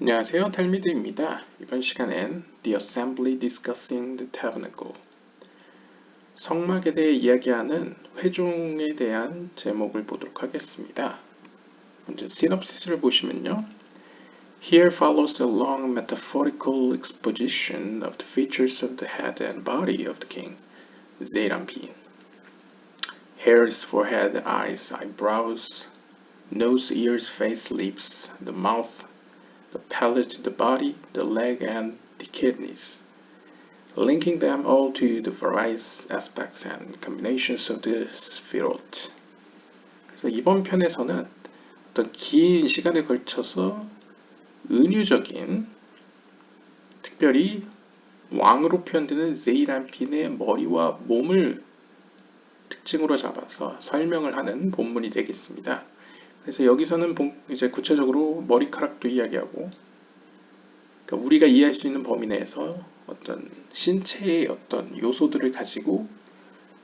안녕하세요, 탈미드입니다. 이번 시간엔 The Assembly Discussing the Tabernacle, 성막에 대해 이야기하는 회중에 대한 제목을 보도록 하겠습니다. 먼저 시놉시스를 보시면요. Here follows a long metaphorical exposition of the features of the head and body of the king, Zeirampin. Hairs, forehead, eyes, eyebrows, nose, ears, face, lips, the mouth, the palate, the body, the leg, and the kidneys, linking them all to the various aspects and combinations of the Sphirot. 그래서 이번 편에서는 어떤 긴 시간에 걸쳐서 은유적인, 특별히 왕으로 표현되는 제이란핀의 머리와 몸을 특징으로 잡아서 설명을 하는 본문이 되겠습니다. 그래서 여기서는 이제 구체적으로 머리카락도 이야기하고, 그러니까 우리가 이해할 수 있는 범위 내에서 어떤 신체의 어떤 요소들을 가지고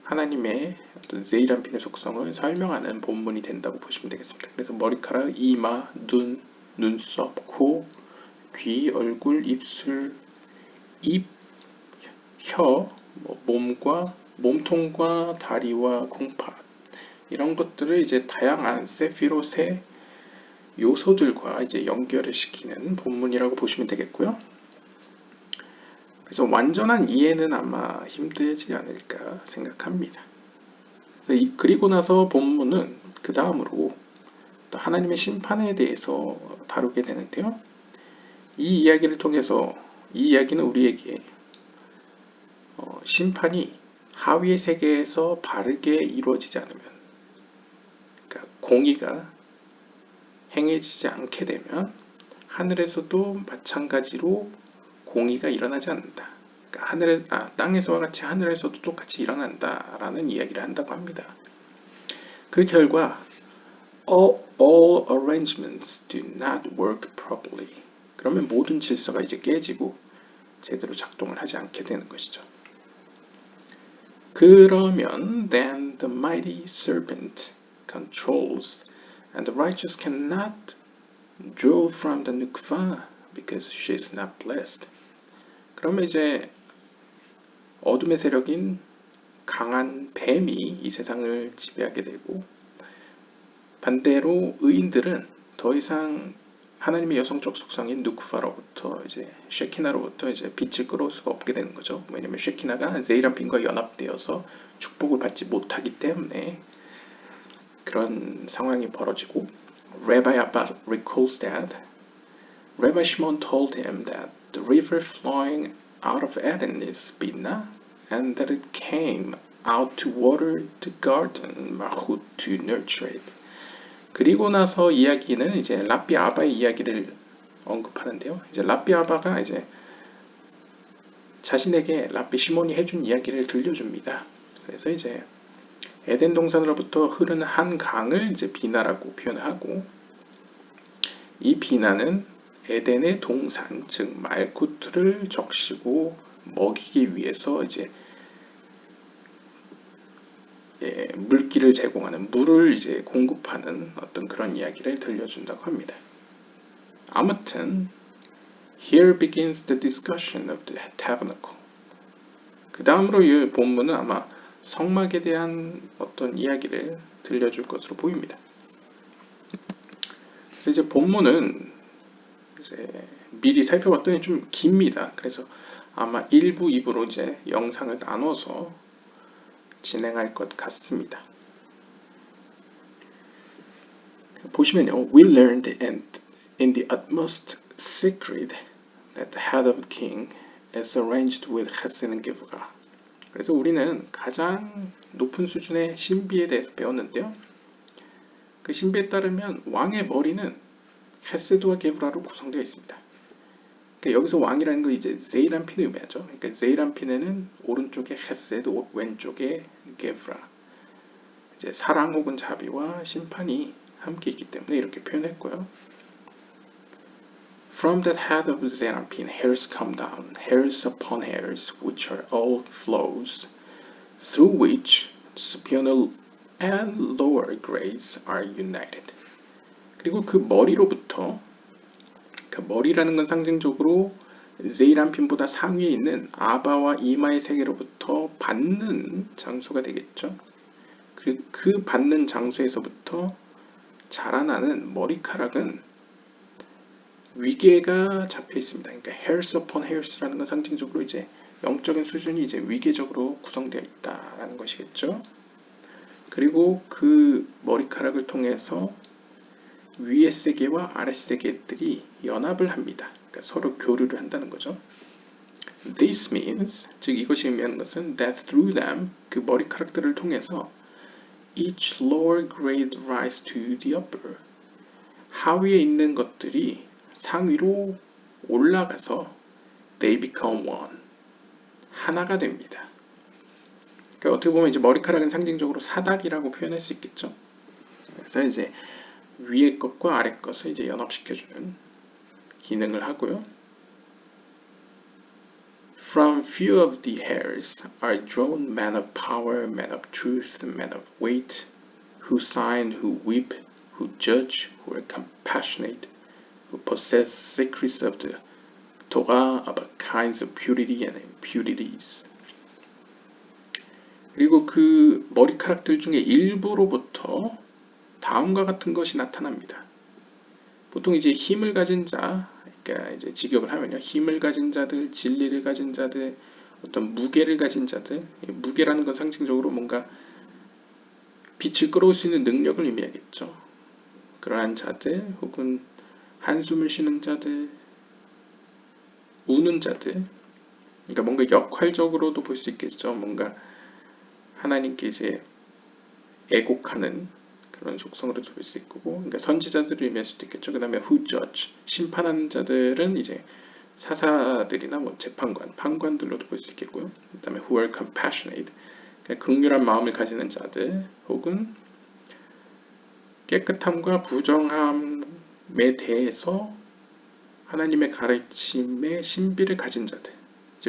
하나님의 어떤 제이란핀의 속성을 설명하는 본문이 된다고 보시면 되겠습니다. 그래서 머리카락, 이마, 눈, 눈썹, 코, 귀, 얼굴, 입술, 입, 혀, 몸통과 다리와 콩팥, 이런 것들을 이제 다양한 세피롯의 요소들과 이제 연결을 시키는 본문이라고 보시면 되겠고요. 그래서 완전한 이해는 아마 힘들지 않을까 생각합니다. 그리고 나서 본문은 그 다음으로 또 하나님의 심판에 대해서 다루게 되는데요. 이 이야기를 통해서 이 이야기는 우리에게 심판이 하위의 세계에서 바르게 이루어지지 않으면, 그러니까 공의가 행해지지 않게 되면 하늘에서도 마찬가지로 공의가 일어나지 않는다. 그러니까 땅에서와 같이 하늘에서도 똑같이 일어난다라는 이야기를 한다고 합니다. 그 결과 all arrangements do not work properly. 그러면 모든 질서가 이제 깨지고 제대로 작동을 하지 않게 되는 것이죠. 그러면 then the mighty serpent controls and the righteous cannot draw from the nukva because she is not blessed. 그러면 이제 어둠의 세력인 강한 뱀이 이 세상을 지배하게 되고, 반대로 의인들은 더 이상 하나님의 여성적 속성인 누크파로부터 이제 쉐키나로부터 이제 빛을 끌어올 수가 없게 되는 거죠. 왜냐면 쉐키나가 제이란핀과 연합되어서 축복을 받지 못하기 때문에 그런 상황이 벌어지고, Rabbi Abba recalls that Rabbi Shimon told him that the river flowing out of Eden is Bina, and that it came out to water the garden Malchut to nurture it. 그리고 나서 이야기는 이제 랍비 아바의 이야기를 언급하는데요. 이제 랍비 아바가 이제 자신에게 랍비 시몬이 해준 이야기를 들려줍니다. 그래서 이제 에덴 동산으로부터 흐르는 한 강을 이제 비나라고 표현하고, 이 비나는 에덴의 동산, 즉 말쿠트를 적시고 먹이기 위해서 이제 물기를 제공하는, 물을 이제 공급하는 어떤 그런 이야기를 들려준다고 합니다. 아무튼 here begins the discussion of the tabernacle. 그 다음으로 이 본문은 아마 성막에 대한 어떤 이야기를 들려줄 것으로 보입니다. 그래서 이제 본문은 이제 미리 살펴봤더니 좀 깁니다. 그래서 아마 1부, 2부로 이제 영상을 나눠서 진행할 것 같습니다. 보시면요, we learned in the utmost secret that the head of the king is arranged with chesed and gevurah. 그래서 우리는 가장 높은 수준의 신비에 대해서 배웠는데요. 그 신비에 따르면 왕의 머리는 헤세드와 게브라로 구성되어 있습니다. 그러니까 여기서 왕이라는 건 이제 제이란핀을 의미하죠. 그러니까 제이란핀에는 오른쪽에 헤세드, 왼쪽에 게브라, 이제 사랑 혹은 자비와 심판이 함께 있기 때문에 이렇게 표현했고요. From that head of Zeirampin, hairs come down, hairs upon hairs, which are all flows, through which supernal and lower grades are united. 그리고 그 머리로부터, 그 머리라는 건 상징적으로 제이란핀보다 상위에 있는 아바와 이마의 세계로부터 받는 장소가 되겠죠. 그리고 그 받는 장소에서부터 자라나는 머리카락은 위계가 잡혀 있습니다. 그러니까 hairs upon hairs라는 건 상징적으로 이제 영적인 수준이 이제 위계적으로 구성되어 있다라는 것이겠죠. 그리고 그 머리카락을 통해서 위의 세계와 아래 세계들이 연합을 합니다. 그러니까 서로 교류를 한다는 거죠. This means, 즉 이것이 의미하는 것은 that through them, 그 머리카락들을 통해서 each lower grade rise to the upper, 하위에 있는 것들이 상위로 올라가서 they become one, 하나가 됩니다. 그러니까 어떻게 보면 이제 머리카락은 상징적으로 사다리라고 표현할 수 있겠죠. 그래서 이제 위의 것과 아래 것을 이제 연합시켜주는 기능을 하고요. From few of the hairs are drawn men of power, men of truth, men of weight, who sign, who weep, who judge, who are compassionate, who possess secrets of the Torah about kinds of purity and impurities. 그리고 그 머리카락들 중에 일부로부터 다음과 같은 것이 나타납니다. 보통 이제 힘을 가진 자, 그러니까 이제 직역을 하면요, 힘을 가진 자들, 진리를 가진 자들, 어떤 무게를 가진 자들, 무게라는 건 상징적으로 뭔가 빛을 끌어올 수 있는 능력을 의미하겠죠. 그러한 자들, 혹은 한숨을 쉬는 자들, 우는 자들, 그러니까 뭔가 역할적으로도 볼 수 있겠죠. 뭔가 하나님께 이제 애곡하는 그런 속성으로도 볼 수 있고, 그러니까 선지자들을 의미할 수도 있겠죠. 그 다음에 who judge, 심판하는 자들은 이제 사사들이나 뭐 재판관, 판관들로도 볼 수 있겠고요. 그 다음에 who are compassionate, 그러니까 긍휼한 마음을 가지는 자들, 혹은 깨끗함과 부정함에 대해서 하나님의 가르침의 신비를 가진 자들.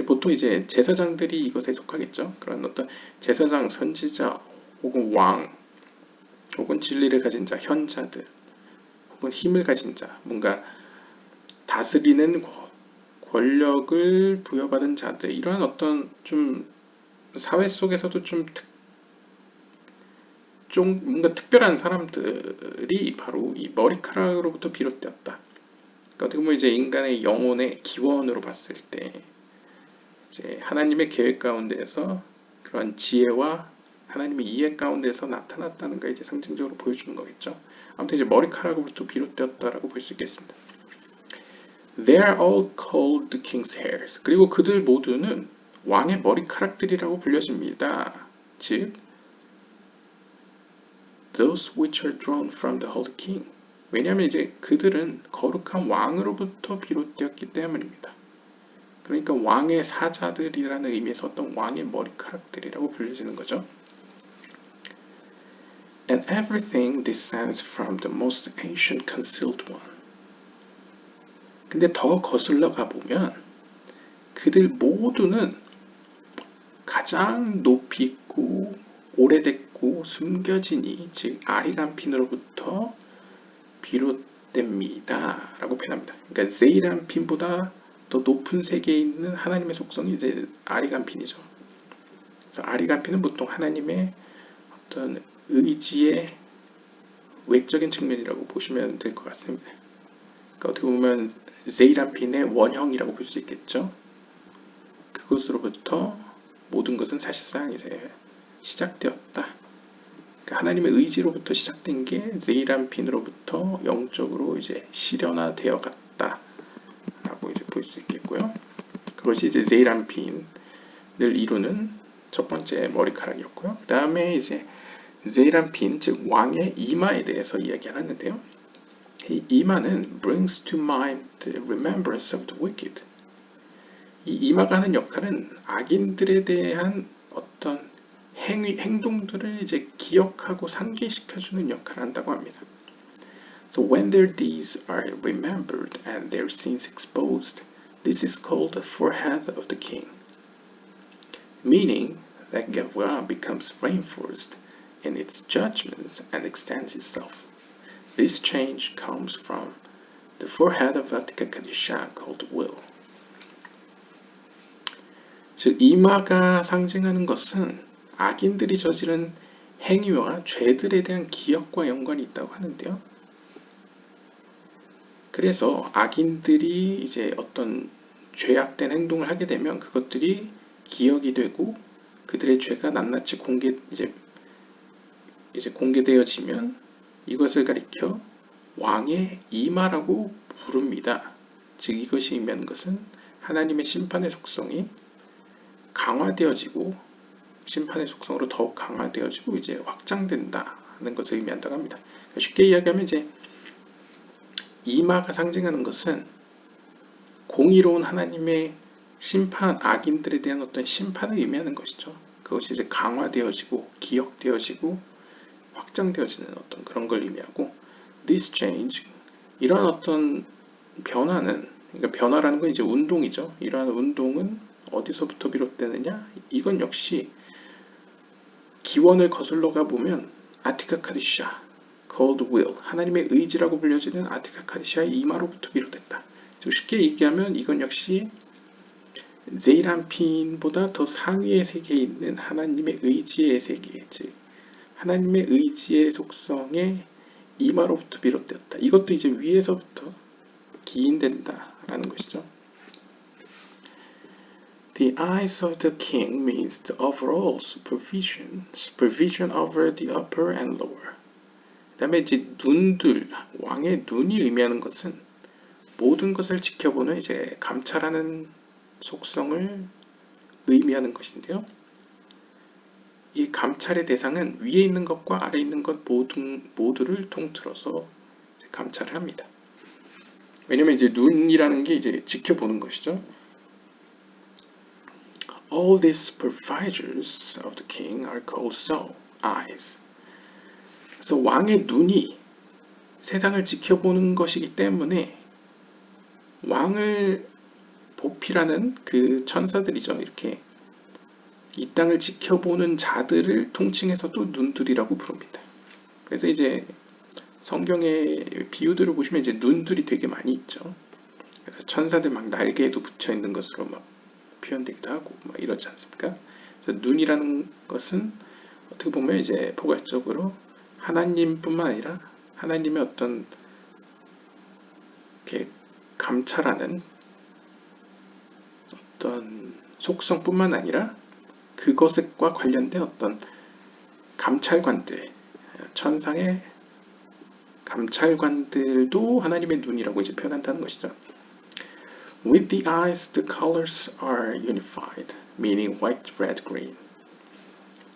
보통 이제 제사장들이 이것에 속하겠죠. 그런 어떤 제사장, 선지자, 혹은 왕, 혹은 진리를 가진 자, 현자들, 혹은 힘을 가진 자, 뭔가 다스리는 권력을 부여받은 자들, 이러한 어떤 좀 사회 속에서도 좀 뭔가 특별한 사람들이 바로 이 머리카락으로부터 비롯되었다. 그러니까 어떻게 보면 이제 인간의 영혼의 기원으로 봤을 때 이제 하나님의 계획 가운데에서 그런 지혜와 하나님의 이해 가운데서 나타났다는 걸 이제 상징적으로 보여주는 거겠죠. 아무튼 이제 머리카락으로부터 비롯되었다라고 볼 수 있겠습니다. They are all called the king's hairs. 그리고 그들 모두는 왕의 머리카락들이라고 불려집니다. 즉, those which are drawn from the holy king. 왜냐하면 이제 그들은 거룩한 왕으로부터 비롯되었기 때문입니다. 그러니까 왕의 사자들이라는 의미에서 어떤 왕의 머리카락들이라고 불려지는 거죠. And everything descends from the most ancient concealed one. 근데 더 거슬러 가보면 그들 모두는 가장 높이 있고 오래됐고 숨겨지니, 즉 아리간핀으로부터 비롯됩니다 라고 표현합니다. 그러니까 제이란핀보다 더 높은 세계에 있는 하나님의 속성이 이제 아리간핀이죠. 그래서 아리간핀은 보통 하나님의 어떤 의지의 외적인 측면이라고 보시면 될 것 같습니다. 그러니까 어떻게 보면 제이란핀의 원형이라고 볼 수 있겠죠. 그것으로부터 모든 것은 사실상 이제 시작되었다. 그러니까 하나님의 의지로부터 시작된 게 제이란핀으로부터 영적으로 이제 실현화되어 갔다라고 이제 볼 수 있겠고요. 그것이 이제 제이란핀을 이루는 첫 번째 머리카락이었고요. 그 다음에 이제 제이란핀, 즉 왕의 이마에 대해서 이야기하는데요. 이 이마는 brings to mind the remembrance of the wicked. 이 이마가 하는 역할은 악인들에 대한 어떤 행동들을 이제 기억하고 상기시켜주는 역할을 한다고 합니다. So when their deeds are remembered and their sins exposed, this is called the forehead of the king. Meaning that Gavra becomes reinforced in its judgments and extends itself. This change comes from The forehead of Attica Kadisha called Will. 즉 이마가 상징하는 것은 악인들이 저지른 행위와 죄들에 대한 기억과 연관이 있다고 하는데요. 그래서 악인들이 이제 어떤 죄악된 행동을 하게 되면 그것들이 기억이 되고 그들의 죄가 낱낱이 이제 공개되어지면 이것을 가리켜 왕의 이마라고 부릅니다. 즉 이것이 의미하는 것은 하나님의 심판의 속성이 강화되어지고 심판의 속성으로 더욱 강화되어지고 이제 확장된다 하는 것을 의미한다고 합니다. 쉽게 이야기하면 이제 이마가 상징하는 것은 공의로운 하나님의 심판, 악인들에 대한 어떤 심판을 의미하는 것이죠. 그것이 이제 강화되어지고 기억되어지고 확장되어지는 어떤 그런 걸 의미하고 this change, 이러한 어떤 변화는, 그러니까 변화라는 건 이제 운동이죠. 이러한 운동은 어디서부터 비롯되느냐? 이건 역시 기원을 거슬러 가보면 아티카 카디샤, called will, 하나님의 의지라고 불려지는 아티카 카디샤의 이마로부터 비롯됐다. 쉽게 얘기하면 이건 역시 제이란핀보다 더 상위의 세계에 있는 하나님의 의지의 세계, 즉 하나님의 의지의 속성의 이마로부터 비롯되었다. 이것도 이제 위에서부터 기인된다라는 것이죠. The eyes of the king means the overall supervision over the upper and lower. 그 다음에 이제 눈들, 왕의 눈이 의미하는 것은 모든 것을 지켜보는 이제 감찰하는 속성을 의미하는 것인데요. 이 감찰의 대상은 위에 있는 것과 아래에 있는 것 모두를 통틀어서 감찰을 합니다. 왜냐면 이제 눈이라는 게 이제 지켜보는 것이죠. All these supervisors of the king are called so, eyes. 그래서 왕의 눈이 세상을 지켜보는 것이기 때문에 왕을 보필하는 그 천사들이죠. 이렇게 이 땅을 지켜보는 자들을 통칭해서도 눈들이라고 부릅니다. 그래서 이제 성경의 비유들을 보시면 이제 눈들이 되게 많이 있죠. 그래서 천사들 막 날개에도 붙여 있는 것으로 막 표현되기도 하고 막 이러지 않습니까? 그래서 눈이라는 것은 어떻게 보면 이제 포괄적으로 하나님뿐만 아니라 하나님의 어떤 이렇게 감찰하는 어떤 속성뿐만 아니라 그것과 관련된 어떤 감찰관들, 천상의 감찰관들도 하나님의 눈이라고 이제 표현한다는 것이죠. With the eyes, the colors are unified, meaning white, red, green.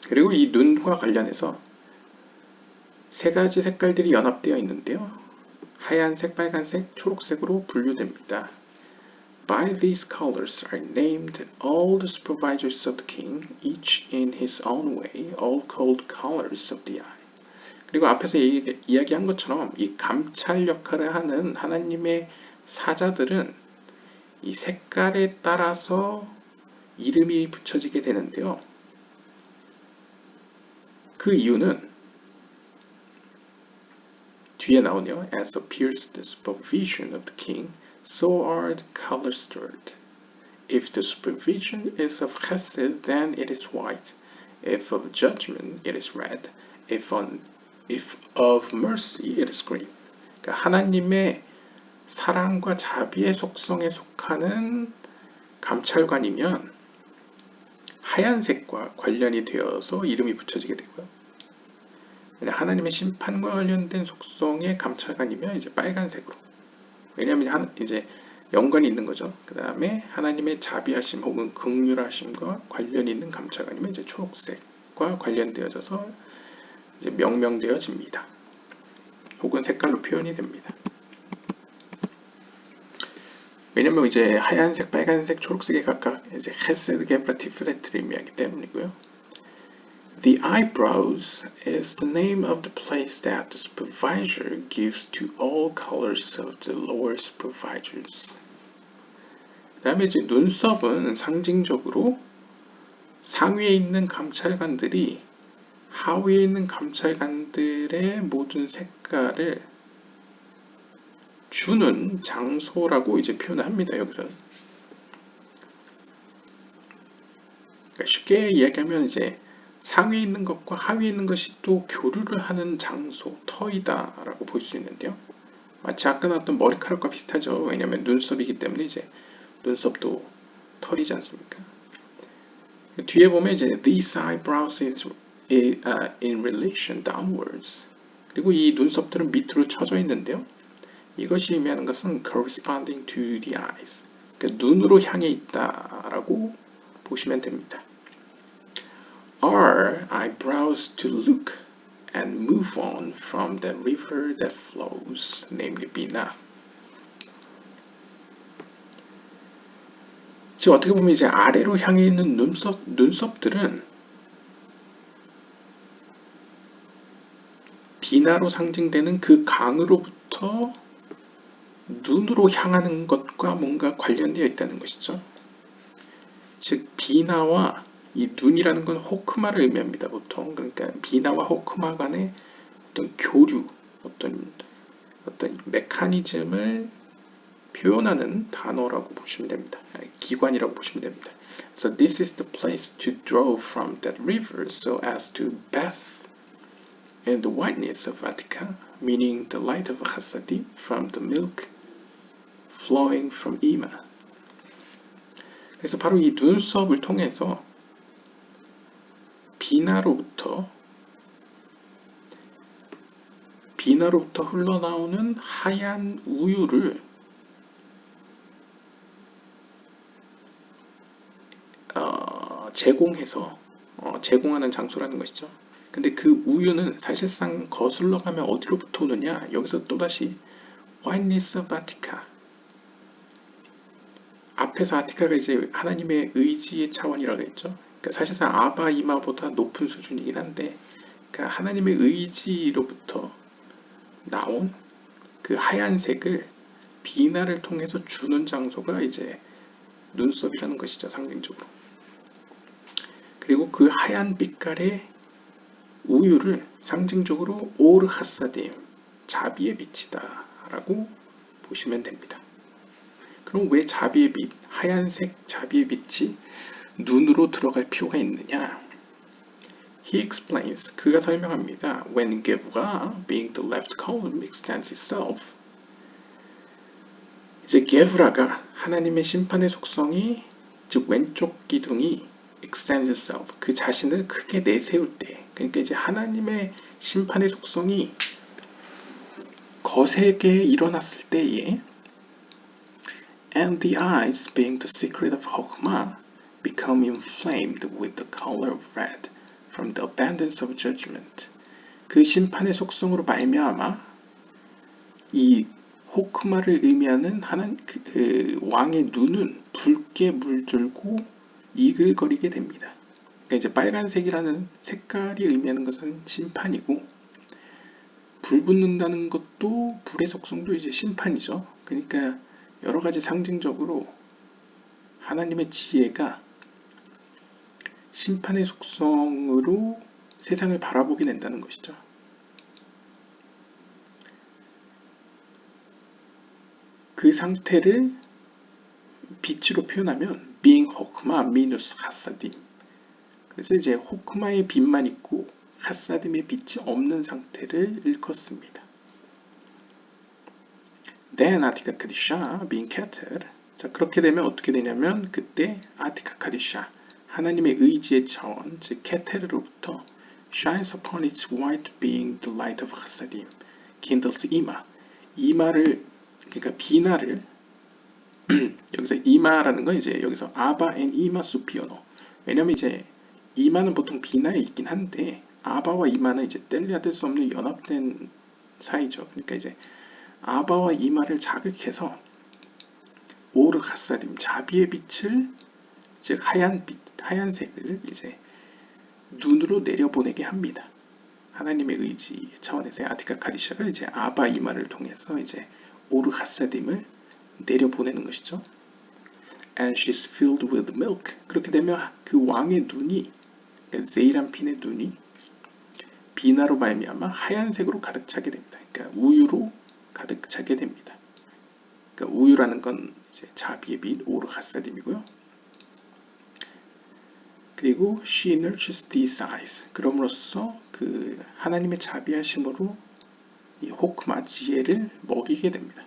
그리고 이 눈과 관련해서 세 가지 색깔들이 연합되어 있는데요. 하얀색, 빨간색, 초록색으로 분류됩니다. By these colors are named all the supervisors of the king, each in his own way, all called colors of the eye. 그리고 앞에서 이야기한 것처럼 이 감찰 역할을 하는 하나님의 사자들은 이 색깔에 따라서 이름이 붙여지게 되는데요. 그 이유는 뒤에 나오네요. As appears the supervision of the king, so are the colors stirred. If the supervision is of chesed, then it is white. If of judgment, it is red. If of mercy, it is green. 그러니까 하나님의 사랑과 자비의 속성에 속하는 감찰관이면 하얀색과 관련이 되어서 이름이 붙여지게 되고요. 하나님의 심판과 관련된 속성의 감찰관이면 이제 빨간색으로. 왜냐하면 이제 연관이 있는 거죠. 그 다음에 하나님의 자비하심 혹은 긍휼하심과 관련이 있는 감찰관이면 이제 초록색과 관련되어져서 이제 명명되어집니다. 혹은 색깔로 표현이 됩니다. 왜냐면 이제 하얀색, 빨간색, 초록색이 각각 이제 헤세드, 게브라, 티프레트를 의미하기 때문이고요. The eyebrows is the name of the place that the supervisor gives to all colors of the lower supervisors. 그 다음에 이제 눈썹은 상징적으로 상위에 있는 감찰관들이 하위에 있는 감찰관들의 모든 색깔을 주는 장소라고 이제 표현을 합니다. 여기서. 그러니까 쉽게 이야기하면 이제 상위에 있는 것과 하위에 있는 것이 또 교류를 하는 장소, 터이다라고 볼 수 있는데요. 마치 아까 나왔던 머리카락과 비슷하죠. 왜냐하면 눈썹이기 때문에 이제 눈썹도 털이지 않습니까? 뒤에 보면 이제 these eyebrows is in relation downwards. 그리고 이 눈썹들은 밑으로 쳐져 있는데요. 이것이 의미하는 것은 corresponding to the eyes. 그러니까 눈으로 향해 있다라고 보시면 됩니다. Are eyebrows to look and move on from the river that flows, namely Bina. 지금 어떻게 보면 이제 아래로 향해 있는 눈썹들은 비나로 상징되는 그 강으로부터 눈으로 향하는 것과 뭔가 관련되어 있다는 것이죠. 즉 비나와 이 눈이라는 건 호크마를 의미합니다. 보통. 그러니까 비나와 호크마 간의 어떤 교류, 어떤 메커니즘을 표현하는 단어라고 보시면 됩니다. 기관이라고 보시면 됩니다. So this is the place to draw from that river so as to bathe in the whiteness of Attica, meaning the light of Chassadim from the milk flowing from Ima. 그래서 바로 이 눈썹을 통해서 비나로부터 흘러나오는 하얀 우유를 제공하는 장소라는 것이죠. 근데 그 우유는 사실상 거슬러 가면 어디로부터 오느냐? 여기서 또다시 whiteness of Attica. 앞에서 아티카가 이제 하나님의 의지의 차원이라고 했죠. 그러니까 사실상 아바 이마보다 높은 수준이긴 한데, 그러니까 하나님의 의지로부터 나온 그 하얀색을 비나를 통해서 주는 장소가 이제 눈썹이라는 것이죠, 상징적으로. 그리고 그 하얀 빛깔의 우유를 상징적으로 오르 하사딤, 자비의 빛이다 라고 보시면 됩니다. 그럼 왜 자비의 빛, 하얀색 자비의 빛이 눈으로 들어갈 필요가 있느냐? He explains, 그가 설명합니다. When Gevura, being the left column, extends itself, 이제 게브라가 하나님의 심판의 속성이, 즉 왼쪽 기둥이 extends itself, 그 자신을 크게 내세울 때, 그러니까 이제 하나님의 심판의 속성이 거세게 일어났을 때에 and the eyes, being the secret of Chokhmah, become inflamed with the color of red from the abundance of judgment. 그 심판의 속성으로 말미암아 이 호크마를 의미하는 왕의 눈은 붉게 물들고 이글거리게 됩니다. 그러니까 이제 빨간색이라는 색깔이 의미하는 것은 심판이고, 불 붙는다는 것도 불의 속성도 이제 심판이죠. 그러니까 여러 가지 상징적으로 하나님의 지혜가 심판의 속성으로 세상을 바라보게 된다는 것이죠. 그 상태를 빛으로 표현하면 being 호크마 minus 하사딤. 그래서 이제 호크마의 빛만 있고 하사딤의 빛이 없는 상태를 일컫습니다. Then 아티카 카디샤 being keter. 자, 그렇게 되면 어떻게 되냐면 그때 아티카 카디샤, 하나님의 의지의 차원, 즉 케테르로부터 shines upon its white being the light of chasadim, kindles 이마를, 그러니까 비나를 여기서 이마라는 건 이제 여기서 아바 앤 이마 수피오노. 왜냐면 이제 이마는 보통 비나에 있긴 한데 아바와 이마는 이제 뗄래야 뗄 수 없는 연합된 사이죠. 그러니까 이제 아바와 이마를 자극해서 오르 하사딤, 자비의 빛을, 즉 하얀색을 이제 눈으로 내려보내게 합니다. 하나님의 의지 차원에서의 아티카 카디샤가 이제 아바 이마를 통해서 이제 오르 하사딤을 내려보내는 것이죠. And she's filled with milk. 그렇게 되면 그 왕의 눈이, 그러니까 세이람핀의 눈이 비나로 말미암아 하얀색으로 가득 차게 됩니다. 그러니까 우유로 가득 차게 됩니다. 그러니까 우유라는 건 이제 자비의 빛, 오르 하사딤이고요. 그리고 she nurtures these eyes. 그럼으로써 그 하나님의 자비하심으로 이 호크마 지혜를 먹이게 됩니다.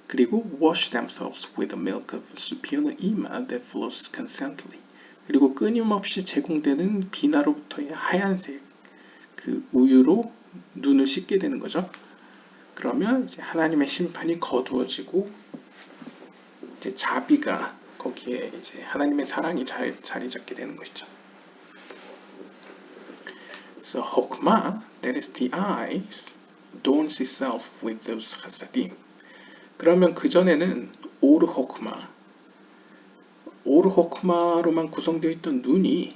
그리고 wash themselves with the milk of superior ima that flows constantly. 그리고 끊임없이 제공되는 비나로부터의 하얀색 그 우유로 눈을 씻게 되는 거죠. 그러면 이제 하나님의 심판이 거두어지고 이제 자비가 거기에 이제 하나님의 사랑이 자리 잡게 되는 것이죠. So hokmah, that is the eyes, adorns itself with those chasadim. 그러면 그 전에는 오르 호크마로만 구성되어 있던 눈이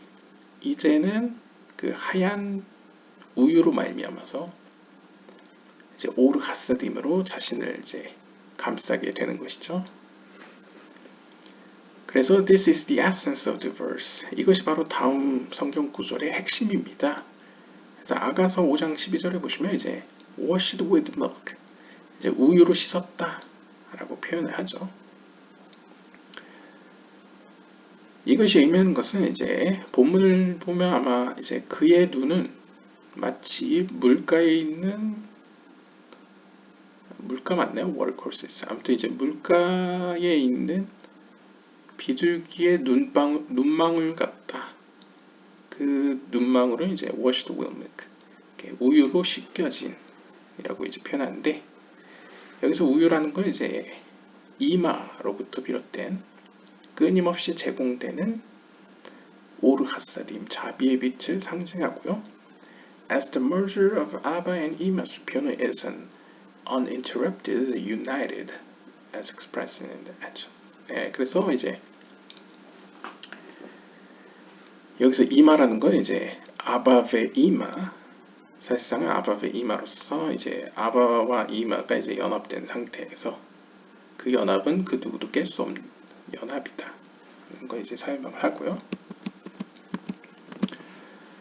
이제는 그 하얀 우유로 말미암아서 이제 오르 하사딤으로 자신을 이제 감싸게 되는 것이죠. 그래서 this is the essence of the verse. 이것이 바로 다음 성경 구절의 핵심입니다. 그래서 아가서 5장 12절에 보시면 이제 washed with milk, 이제 우유로 씻었다 라고 표현을 하죠. 이것이 의미하는 것은 이제 본문을 보면 아마 이제 그의 눈은 마치 물가에 있는 물가 맞나요? watercourses. 아무튼 이제 물가에 있는 비둘기의 눈망울 같다. 그 눈망울은 이제 washed with milk, 우유로 씻겨진 이라고 이제 표현하는데, 여기서 우유라는 건 이제 이마로부터 비롯된 끊임없이 제공되는 오르 하사딤, 자비의 빛을 상징하고요. As the merger of Abba and Ima superior is an uninterrupted, united, as expressed in the actions. 네, 그래서 이제 여기서 이마라는 건 이제 아바베 이마, 사실상은 아바베 이마로서 이제 아바와 이마가 이제 연합된 상태에서 그 연합은 그 누구도 깰 수 없는 연합이다. 이런 거 이제 설명을 하고요.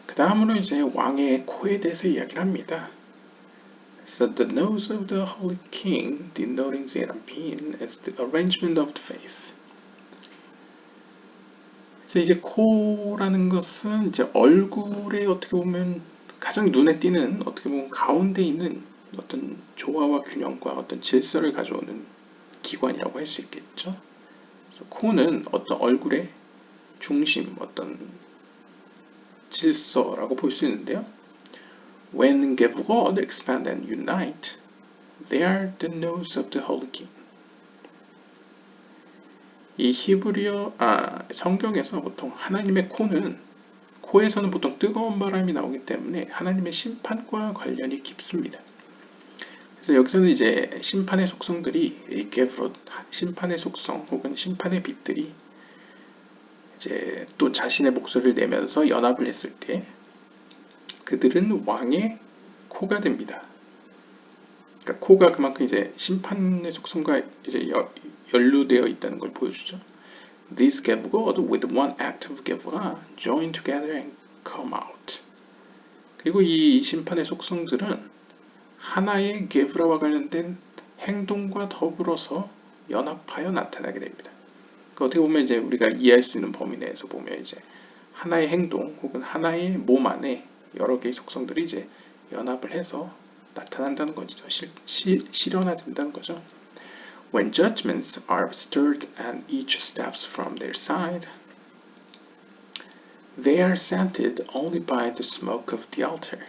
그 다음으로 이제 왕의 코에 대해서 이야기를 합니다. So the nose of the Holy King, denoting Zerapin, is the arrangement of the face. 그래서 이제 코라는 것은 이제 얼굴에 어떻게 보면 가장 눈에 띄는 어떻게 보면 가운데 있는 어떤 조화와 균형과 어떤 질서를 가져오는 기관이라고 할 수 있겠죠. 그래서 코는 어떤 얼굴의 중심, 어떤 질서라고 볼 수 있는데요. When Gevurot expand and unite, they are the nose of the Holy King. 이 성경에서 보통 하나님의 코에서는 보통 뜨거운 바람이 나오기 때문에 하나님의 심판과 관련이 깊습니다. 그래서 여기서는 이제 심판의 속성들이 심판의 속성 혹은 심판의 빛들이 이제 또 자신의 목소리를 내면서 연합을 했을 때 그들은 왕의 코가 됩니다. 그러니까 코가 그만큼 이제 심판의 속성과 이제 연루되어 있다는 걸 보여주죠. These Gevurot with one act of Gevurah join together and come out. 그리고 이 심판의 속성들은 하나의 게브라와 관련된 행동과 더불어서 연합하여 나타나게 됩니다. 그러니까 어떻게 보면 이제 우리가 이해할 수 있는 범위 내에서 보면 이제 하나의 행동 혹은 하나의 몸 안에 여러 개의 속성들이 이제 연합을 해서 나타난다는 거죠. 실현화된다는 거죠. When judgments are stirred and each steps from their side, they are scented only by the smoke of the altar.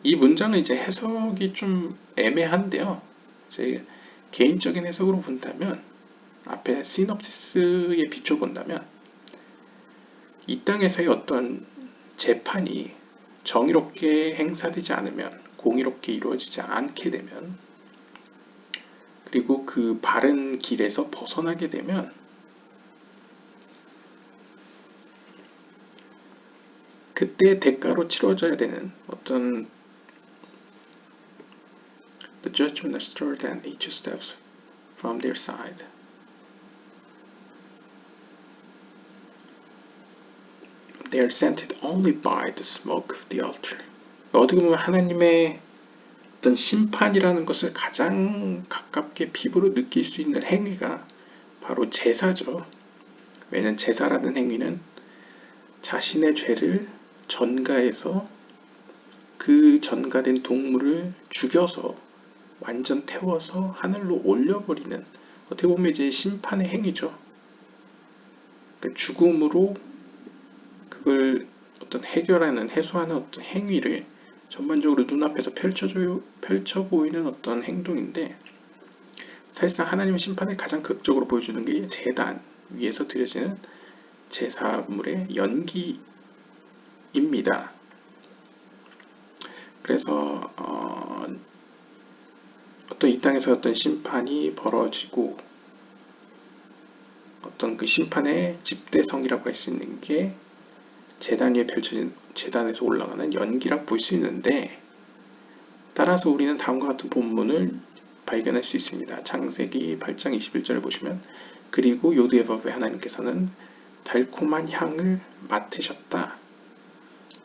이 문장은 이제 해석이 좀 애매한데요. 제 개인적인 해석으로 본다면 앞에 시놉시스에 비춰본다면 이 땅에서의 어떤 재판이 정의롭게 행사되지 않으면, 공의롭게 이루어지지 않게 되면, 그리고 그 바른 길에서 벗어나게 되면 그때 대가로 치러져야 되는 어떤 The judgment is stirred and each steps from their side. They are scented only by the smoke of the altar. 어떻게 보면 하나님의 어떤 심판이라는 것을 가장 가깝게 피부로 느낄 수 있는 행위가 바로 제사죠. 왜냐하면 제사라는 행위는 자신의 죄를 전가해서 그 전가된 동물을 죽여서 완전 태워서 하늘로 올려버리는, 어떻게 보면 이제 심판의 행위죠. 그러니까 죽음으로 그걸 어떤 해소하는 어떤 행위를 전반적으로 눈앞에서 펼쳐 보이는 어떤 행동인데, 사실상 하나님의 심판을 가장 극적으로 보여주는 게 제단 위에서 드려지는 제사물의 연기입니다. 그래서 어떤 이 땅에서 어떤 심판이 벌어지고 어떤 그 심판의 집대성이라고 할 수 있는 게 제단 위에 펼쳐진, 제단에서 올라가는 연기라고 볼 수 있는데, 따라서 우리는 다음과 같은 본문을 발견할 수 있습니다. 창세기 8장 21절을 보시면, 그리고 요드의 법에 하나님께서는 달콤한 향을 맡으셨다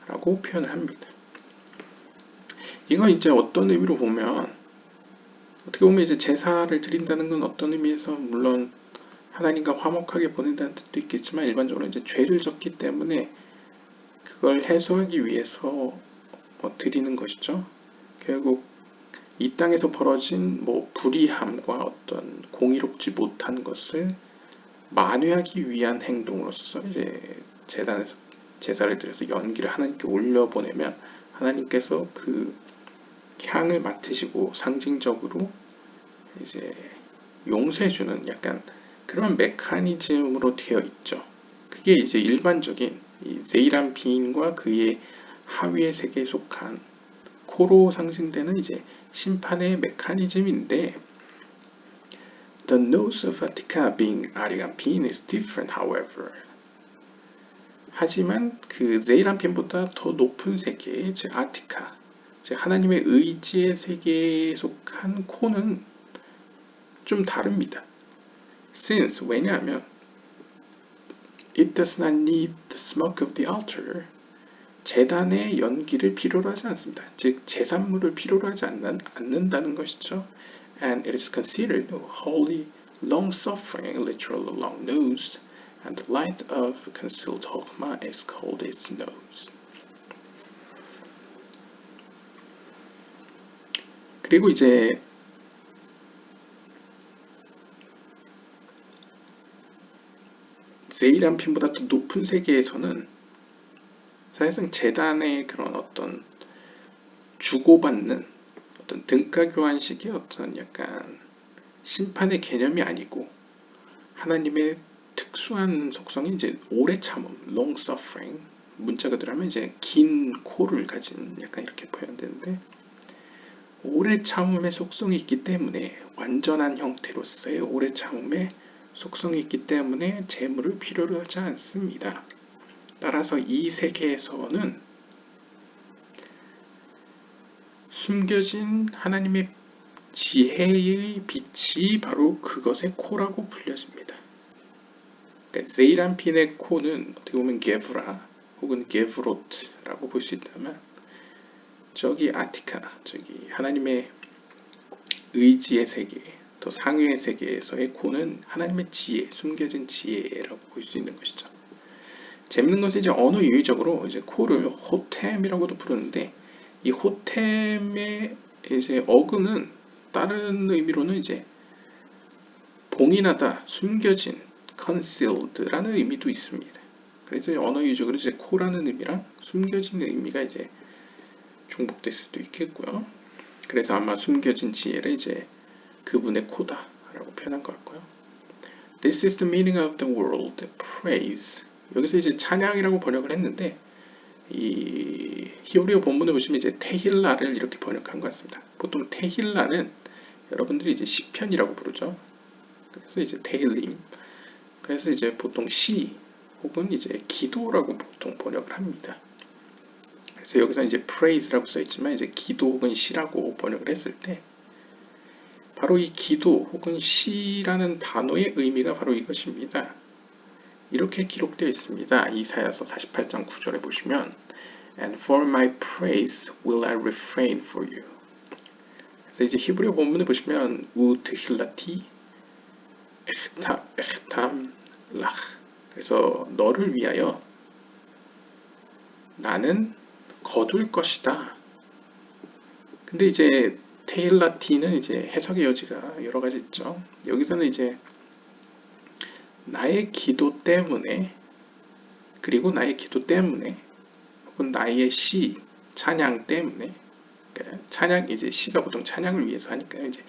라고 표현을 합니다. 이건 이제 어떤 의미로 보면, 어떻게 보면 이제 제사를 드린다는 건 어떤 의미에서 물론 하나님과 화목하게 보낸다는 뜻도 있겠지만, 일반적으로 이제 죄를 졌기 때문에 그걸 해소하기 위해서 드리는 것이죠. 결국 이 땅에서 벌어진 불의함과 어떤 공의롭지 못한 것을 만회하기 위한 행동으로서 이제 제단에서 제사를 드려서 연기를 하나님께 올려보내면 하나님께서 그 향을 맡으시고 상징적으로 이제 용서해주는 약간 그런 메커니즘으로 되어 있죠. 그게 이제 일반적인 이 세이란핀과 그의 하위의 세계에 속한 코로 상징되는 이제 심판의 메커니즘인데, The nose of Attica being 아리간핀 is different, however. 하지만 그 세이란핀보다 더 높은 세계, 즉 아티카, 즉 하나님의 의지의 세계에 속한 코는 좀 다릅니다. Since, 왜냐하면 It does not need the smoke of the altar. 제단의 연기를 필요로 하지 않습니다. 즉 제산물을 필요로 하지 않는다는 것이죠. And it is considered wholly long-suffering, literally long-nosed, and the light of concealed chokmah is called its nose. 그리고 이제 세이란핀보다 더 높은 세계에서는 사실상 제단의 그런 어떤 주고받는 어떤 등가 교환식의 어떤 약간 심판의 개념이 아니고 하나님의 특수한 속성이 이제 오래 참음, long suffering, 문자 그대로 하면 이제 긴 코를 가진 약간 이렇게 표현되는데, 오래 참음의 속성이 있기 때문에 완전한 형태로서의 오래 참음의 속성이 있기 때문에 재물을 필요로 하지 않습니다. 따라서 이 세계에서는 숨겨진 하나님의 지혜의 빛이 바로 그것의 코라고 불려집니다. 그러니까 세이란핀의 코는 어떻게 보면 게브라 혹은 게브로트라고 볼 수 있다면, 저기 아티카, 저기 하나님의 의지의 세계, 더 상위의 세계에서의 코는 하나님의 지혜, 숨겨진 지혜라고 볼 수 있는 것이죠. 재밌는 것은 이제 언어 유의적으로 이제 코를 호템이라고도 부르는데, 이 호템의 이제 어근은 다른 의미로는 이제 봉인하다, 숨겨진, concealed라는 의미도 있습니다. 그래서 언어 유의적으로 이제 코라는 의미랑 숨겨진 의미가 이제 중복될 수도 있겠고요. 그래서 아마 숨겨진 지혜를 이제 그분의 코다라고 표현한 것 같고요. This is the meaning of the word praise. 여기서 이제 찬양이라고 번역을 했는데, 이 히브리어 본문을 보시면 이제 테힐라를 이렇게 번역한 것 같습니다. 보통 테힐라는 여러분들이 이제 시편이라고 부르죠. 그래서 이제 테힐림. 그래서 이제 보통 시 혹은 이제 기도라고 보통 번역을 합니다. 그래서 여기서 이제 praise라고 써 있지만 이제 기도 혹은 시라고 번역을 했을 때, 바로 이 기도 혹은 시라는 단어의 의미가 바로 이것입니다. 이렇게 기록되어 있습니다. 이사야서 48장 9절에 보시면 And for my praise will I refrain for you. 그래서 이제 히브리어 본문을 보시면 우트힐라티 에흐탐 락. 그래서 너를 위하여 나는 거둘 것이다. 근데 이제 테일라티는 이제 해석의 여지가 여러 가지 있죠. 여기서는 이제 나의 기도 때문에, 그리고 나의 기도 때문에, 혹은 나의 시, 찬양 때문에, 그러니까 찬양, 이제 시가 보통 찬양을 위해서 하니까요. 이제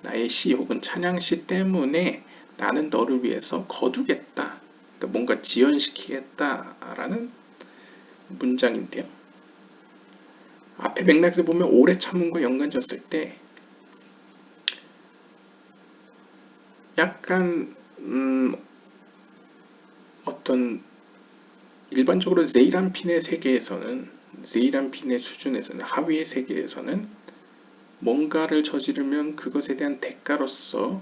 나의 시 혹은 찬양시 때문에 나는 너를 위해서 거두겠다. 그러니까 뭔가 지연시키겠다라는 문장인데요. 앞에 맥락에서 보면 오래 참음과 연관졌을 때 약간 어떤 일반적으로 제이란핀의 세계에서는, 제이란핀의 수준에서는, 하위의 세계에서는 뭔가를 저지르면 그것에 대한 대가로서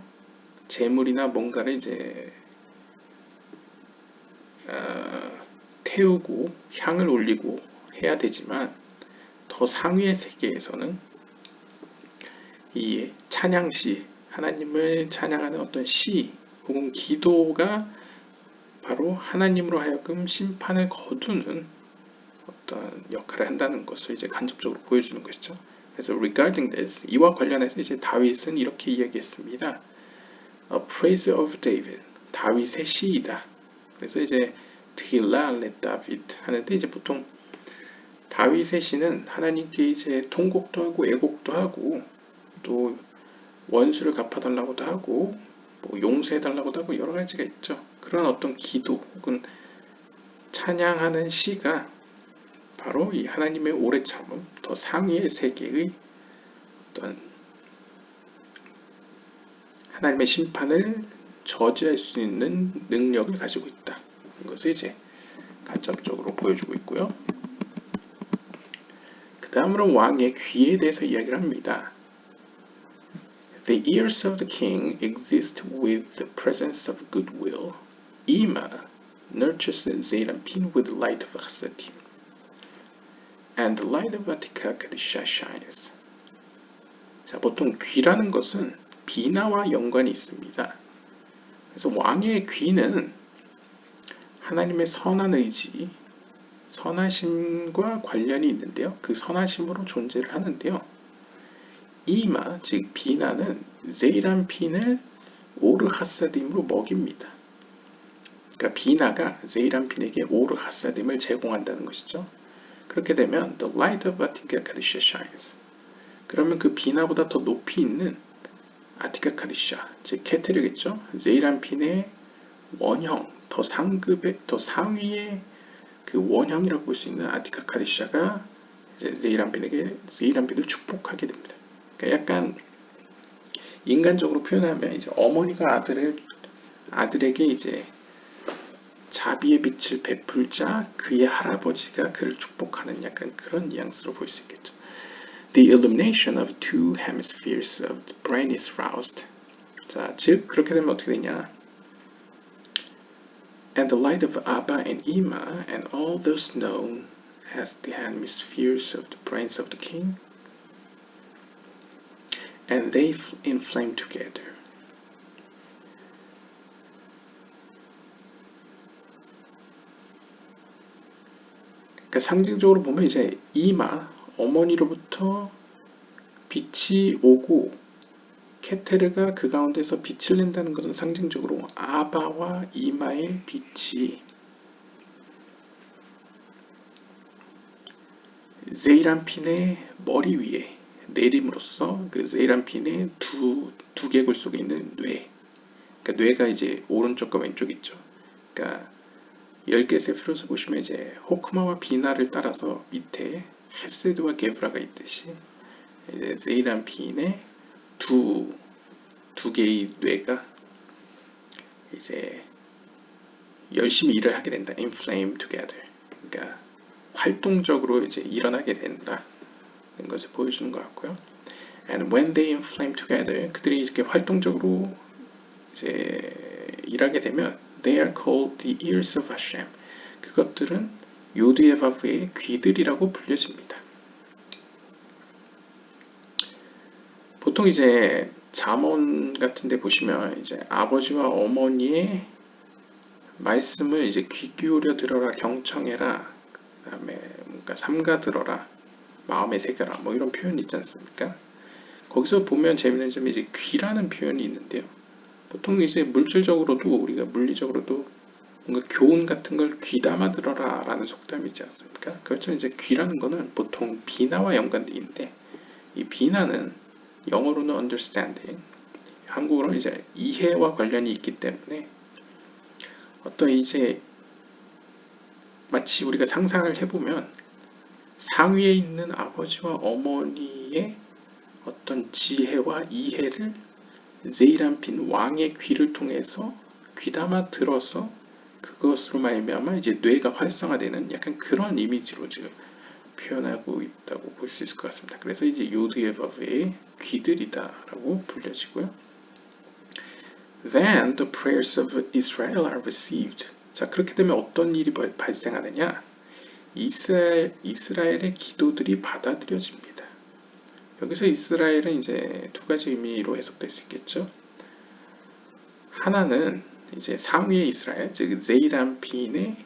재물이나 뭔가를 이제 태우고 향을 올리고 해야 되지만, 더 상위의 세계에서는 이 찬양시, 하나님을 찬양하는 어떤 시 혹은 기도가 바로 하나님으로 하여금 심판을 거두는 어떤 역할을 한다는 것을 이제 간접적으로 보여주는 것이죠. 그래서 regarding this, 이와 관련해서 이제 다윗은 이렇게 이야기했습니다. A praise of David, 다윗의 시이다. 그래서 이제 드힐라 레 다윗 하는데, 이제 보통 다윗의 시는 하나님께 이제 통곡도 하고 애곡도 하고 또 원수를 갚아달라고도 하고 뭐 용서해달라고도 하고 여러 가지가 있죠. 그런 어떤 기도 혹은 찬양하는 시가 바로 이 하나님의 오래 참음, 더 상위의 세계의 어떤 하나님의 심판을 저지할 수 있는 능력을 가지고 있다. 이것을 이제 간접적으로 보여주고 있고요. 그 다음으로 왕의 귀에 대해서 이야기를 합니다. The ears of the king exist with the presence of goodwill. Ima nurtures Zeranpin with the light of Chassadim. And the light of Atika Kadisha shines. 자, 보통 귀라는 것은 비나와 연관이 있습니다. 그래서 왕의 귀는 하나님의 선한 의지, 선하심과 관련이 있는데요. 그 선하심으로 존재를 하는데요. 이마, 즉 비나는 제이란핀을 오르하사딤으로 먹입니다. 그러니까 비나가 제이란핀에게 오르하사딤을 제공한다는 것이죠. 그렇게 되면 the light of Atika Kadisha shines. 그러면 그 비나보다 더 높이 있는 아티카 카디샤, 즉 케테르겠죠. 제이란핀의 원형, 더 상급의, 더 상위의 그 원형이라고 볼 수 있는 아티카 카디샤가 이제 제이란핀을 축복하게 됩니다. 그러니까 약간 인간적으로 표현하면 이제 어머니가 아들에게 이제 자비의 빛을 베풀자 그의 할아버지가 그를 축복하는 약간 그런 뉘앙스로 볼 수 있겠죠. The illumination of two hemispheres of the brain is roused. 자, 즉 그렇게 되면 어떻게 되냐? And the light of Abba and Ima and all those known as the hemispheres of the brains of the king, and they inflame together. 그러니까 상징적으로 보면 이제 이마, 어머니로부터 빛이 오고 케테르가 그 가운데서 빛을 낸다는 것은 상징적으로 아바와 이마의 빛이 제이란핀의 머리 위에 내림으로써 그 제이란핀의 두 개골 속에 있는 뇌, 그러니까 뇌가 이제 오른쪽과 왼쪽 있죠. 그러니까 10개 세피롯을 보시면 이제 호크마와 비나를 따라서 밑에 헤세드와 게브라가 있듯이 이제 제이란핀의 두 개의 뇌가 이제 열심히 일을 하게 된다. inflame together. 그러니까 활동적으로 이제 일어나게 된다는 것을 보여주는 것 같고요. And when they inflame together, 그들이 이렇게 활동적으로 이제 일하게 되면 they are called the ears of Hashem. 그것들은 요드예바브의 귀들이라고 불려집니다. 보통 이제 잠언 같은 데 보시면 이제 아버지와 어머니의 말씀을 이제 귀 기울여 들어라, 경청해라, 그다음에 뭔가 삼가 들어라, 마음에 새겨라, 뭐 이런 표현이 있지 않습니까? 거기서 보면 재밌는 점이 이제 귀라는 표현이 있는데요. 보통 이제 물질적으로도 우리가 물리적으로도 뭔가 교훈 같은 걸 귀담아 들어라 라는 속담이 있지 않습니까? 그렇죠. 이제 귀라는 거는 보통 비나와 연관되어 있는데 이 비나는 영어로는 understanding, 한국어로는 이제 이해와 관련이 있기 때문에 어떤 이제 마치 우리가 상상을 해보면 상위에 있는 아버지와 어머니의 어떤 지혜와 이해를 제이란핀 왕의 귀를 통해서 귀담아 들어서 그것으로 말미암아 이제 뇌가 활성화되는 약간 그런 이미지로 지금 표현하고 있다고 볼 수 있을 것 같습니다. 그래서 이제 요드예바브의 귀들이다라고 불려지고요. Then the prayers of Israel are received. 자, 그렇게 되면 어떤 일이 발생하느냐? 이스라엘의 기도들이 받아들여집니다. 여기서 이스라엘은 이제 두 가지 의미로 해석될 수 있겠죠. 하나는 이제 상위의 이스라엘, 즉 제이란핀의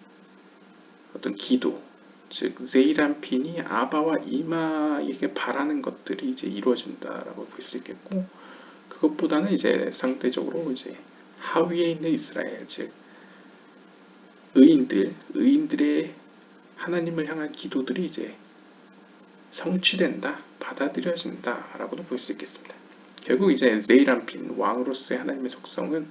어떤 기도, 즉 제이란핀이 아바와 이마에게 바라는 것들이 이제 이루어진다라고 볼 수 있겠고, 그것보다는 이제 상대적으로 이제 하위에 있는 이스라엘, 즉 의인들의 하나님을 향한 기도들이 이제 성취된다, 받아들여진다라고도 볼 수 있겠습니다. 결국 이제 제이란핀 왕으로서의 하나님의 속성은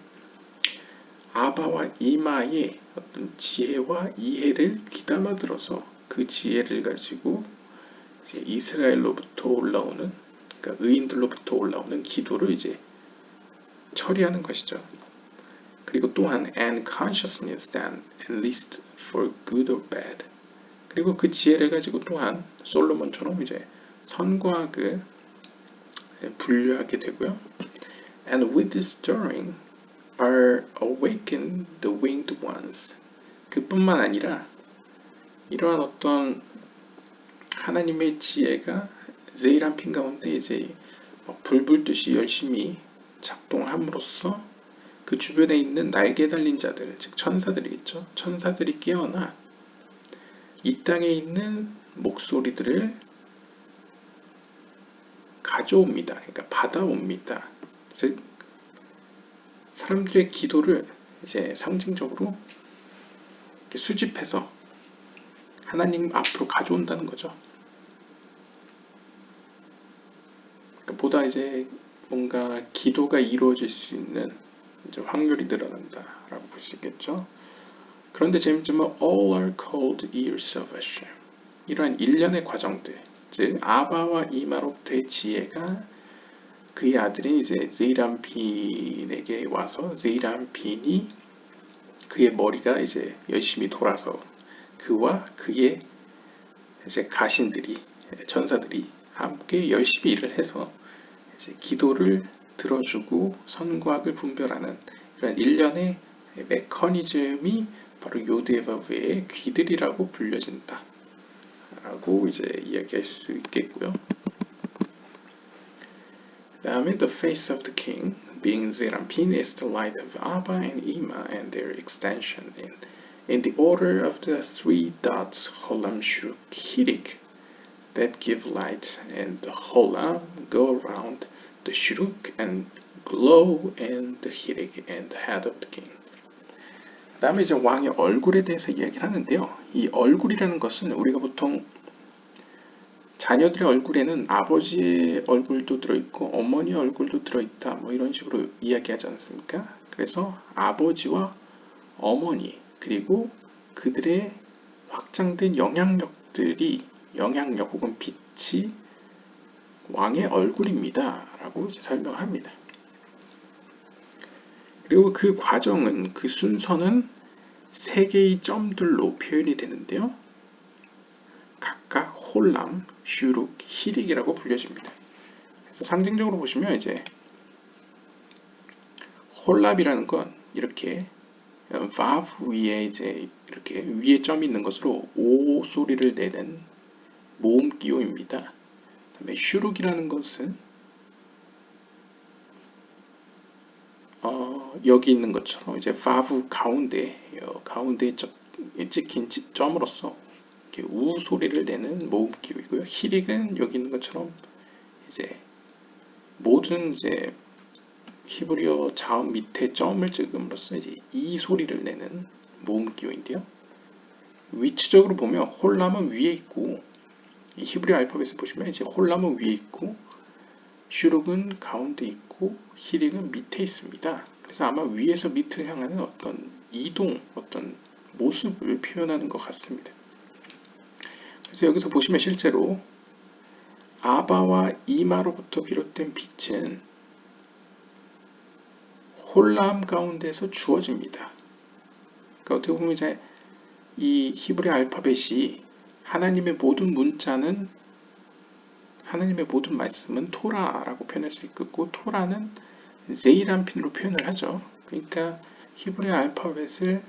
아바와 이마의 어떤 지혜와 이해를 귀담아 들어서 그 지혜를 가지고 이제 이스라엘로부터 올라오는, 그러니까 의인들로부터 올라오는 기도를 이제 처리하는 것이죠. 그리고 또한 and consciousness that at least for good or bad. 그리고 그 지혜를 가지고 또한 솔로몬처럼 이제 선과 악을 분류하게 되고요. And with this stirring are awakened the winged ones. 그뿐만 아니라 이러한 어떤 하나님의 지혜가 제이란핀 가운데 이제 불불듯이 열심히 작동함으로써 그 주변에 있는 날개 달린 자들, 즉 천사들이겠죠. 천사들이 깨어나 이 땅에 있는 목소리들을 가져옵니다. 그러니까 받아옵니다. 즉 사람들의 기도를 이제 상징적으로 수집해서 하나님 앞으로 가져온다는 거죠. 그러니까 보다 이제 뭔가 기도가 이루어질 수 있는 이제 확률이 늘어난다라고 볼 수 있겠죠. 그런데 재밌지만 all are called ears of Hashem. 이러한 일련의 과정들, 즉 아바와 이마로부터의 지혜가 그의 아들인 이제 제이란핀에게 와서 제이란핀이 그의 머리가 이제 열심히 돌아서 그와 그의 이제 가신들이, 전사들이 함께 열심히 일을 해서 이제 기도를 들어주고 선과 악을 분별하는 이런 일련의 메커니즘이 바로 요드예바브의 귀들이라고 불려진다 라고 이제 이야기할 수 있겠고요. 그 다음에 the face of the king being Zeranpin is the light of Abba and Ima and their extension in the order of the three dots Holam, Shuruk, Hirik that give light, and the Holam go around the Shuruk and glow in the Hirik and the head of the king. 그 다음에 이제 왕의 얼굴에 대해서 이야기를 하는데요. 이 얼굴이라는 것은 우리가 보통 자녀들의 얼굴에는 아버지의 얼굴도 들어있고 어머니의 얼굴도 들어있다, 뭐 이런 식으로 이야기하지 않습니까? 그래서 아버지와 어머니 그리고 그들의 확장된 영향력 혹은 빛이 왕의 얼굴입니다 라고 이제 설명합니다. 그리고 그 과정은, 그 순서는 세 개의 점들로 표현이 되는데요. 각각 홀람, 슈룩, 히릭이라고 불려집니다. 그래서 상징적으로 보시면 이제 홀랍이라는 건 이렇게 바브 위에 이제 이렇게 위에 점이 있는 것으로 오 소리를 내는 모음 기호입니다. 그다음에 슈룩이라는 것은 여기 있는 것처럼 이제 바브 가운데에 찍힌 점으로서 이렇게 우 소리를 내는 모음기호이고요. 히릭은 여기 있는 것처럼 이제 모든 이제 히브리어 자음 밑에 점을 찍음으로써 이제 이 소리를 내는 모음기호인데요. 위치적으로 보면 홀람은 위에 있고 이 히브리 알파벳을 보시면 이제 홀람은 위에 있고 슈룩은 가운데 있고 히릭은 밑에 있습니다. 그래서 아마 위에서 밑을 향하는 어떤 이동, 어떤 모습을 표현하는 것 같습니다. 그래서 여기서 보시면 실제로 아바와 이마로부터 비롯된 빛은 홀람 가운데서 주어집니다. 그러니까 어떻게 보면 이제 이 히브리 알파벳이 하나님의 모든 문자는 하나님의 모든 말씀은 토라라고 표현할 수 있고 토라는 제이란핀으로 표현을 하죠. 그러니까 히브리 알파벳을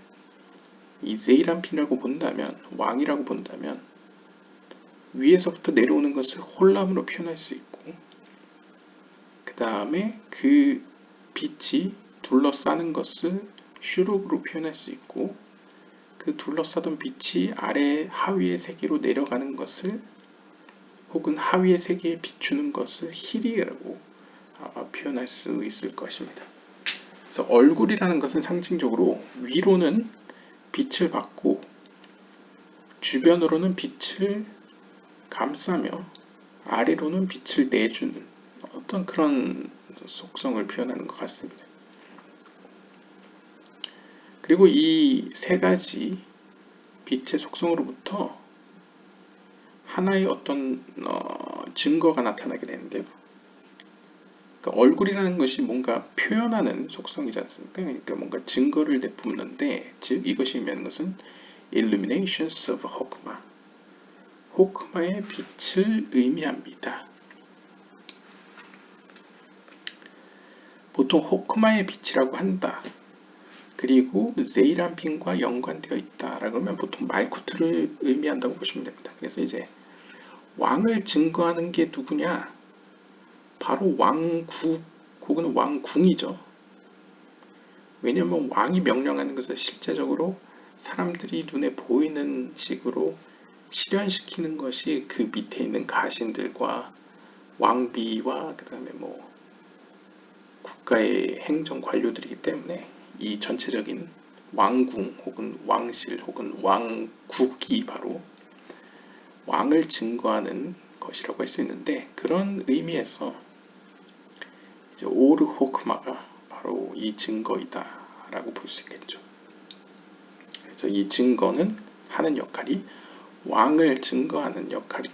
이 제이란핀이라고 본다면 왕이라고 본다면 위에서부터 내려오는 것을 홀람으로 표현할 수 있고 그 다음에 그 빛이 둘러싸는 것을 슈룩으로 표현할 수 있고 그 둘러싸던 빛이 아래 하위의 세계로 내려가는 것을 혹은 하위의 세계에 비추는 것을 히리라고 아마 표현할 수 있을 것입니다. 그래서 얼굴이라는 것은 상징적으로 위로는 빛을 받고 주변으로는 빛을 감싸며 아래로는 빛을 내주는 어떤 그런 속성을 표현하는 것 같습니다. 그리고 이 세 가지 빛의 속성으로부터 하나의 어떤 증거가 나타나게 되는데요. 그러니까 얼굴이라는 것이 뭔가 표현하는 속성이지 않습니까? 그러니까 뭔가 증거를 내뿜는데, 즉 이것이 의미하는 것은 illuminations of 호크마, 호크마의 빛을 의미합니다. 보통 호크마의 빛이라고 한다. 그리고 제이란핀과 연관되어 있다라고 하면 보통 말쿠트를 의미한다고 보시면 됩니다. 그래서 이제 왕을 증거하는 게 누구냐? 바로 왕국 혹은 왕궁이죠. 왜냐하면 왕이 명령하는 것을 실제적으로 사람들이 눈에 보이는 식으로 실현시키는 것이 그 밑에 있는 가신들과 왕비와 그 다음에 뭐 국가의 행정 관료들이기 때문에 이 전체적인 왕궁 혹은 왕실 혹은 왕국이 바로 왕을 증거하는 것이라고 할 수 있는데, 그런 의미에서 이제 오르 호크마가 바로 이 증거이다 라고 볼 수 있겠죠. 그래서 이 증거는 하는 역할이 왕을 증거하는 역할이고,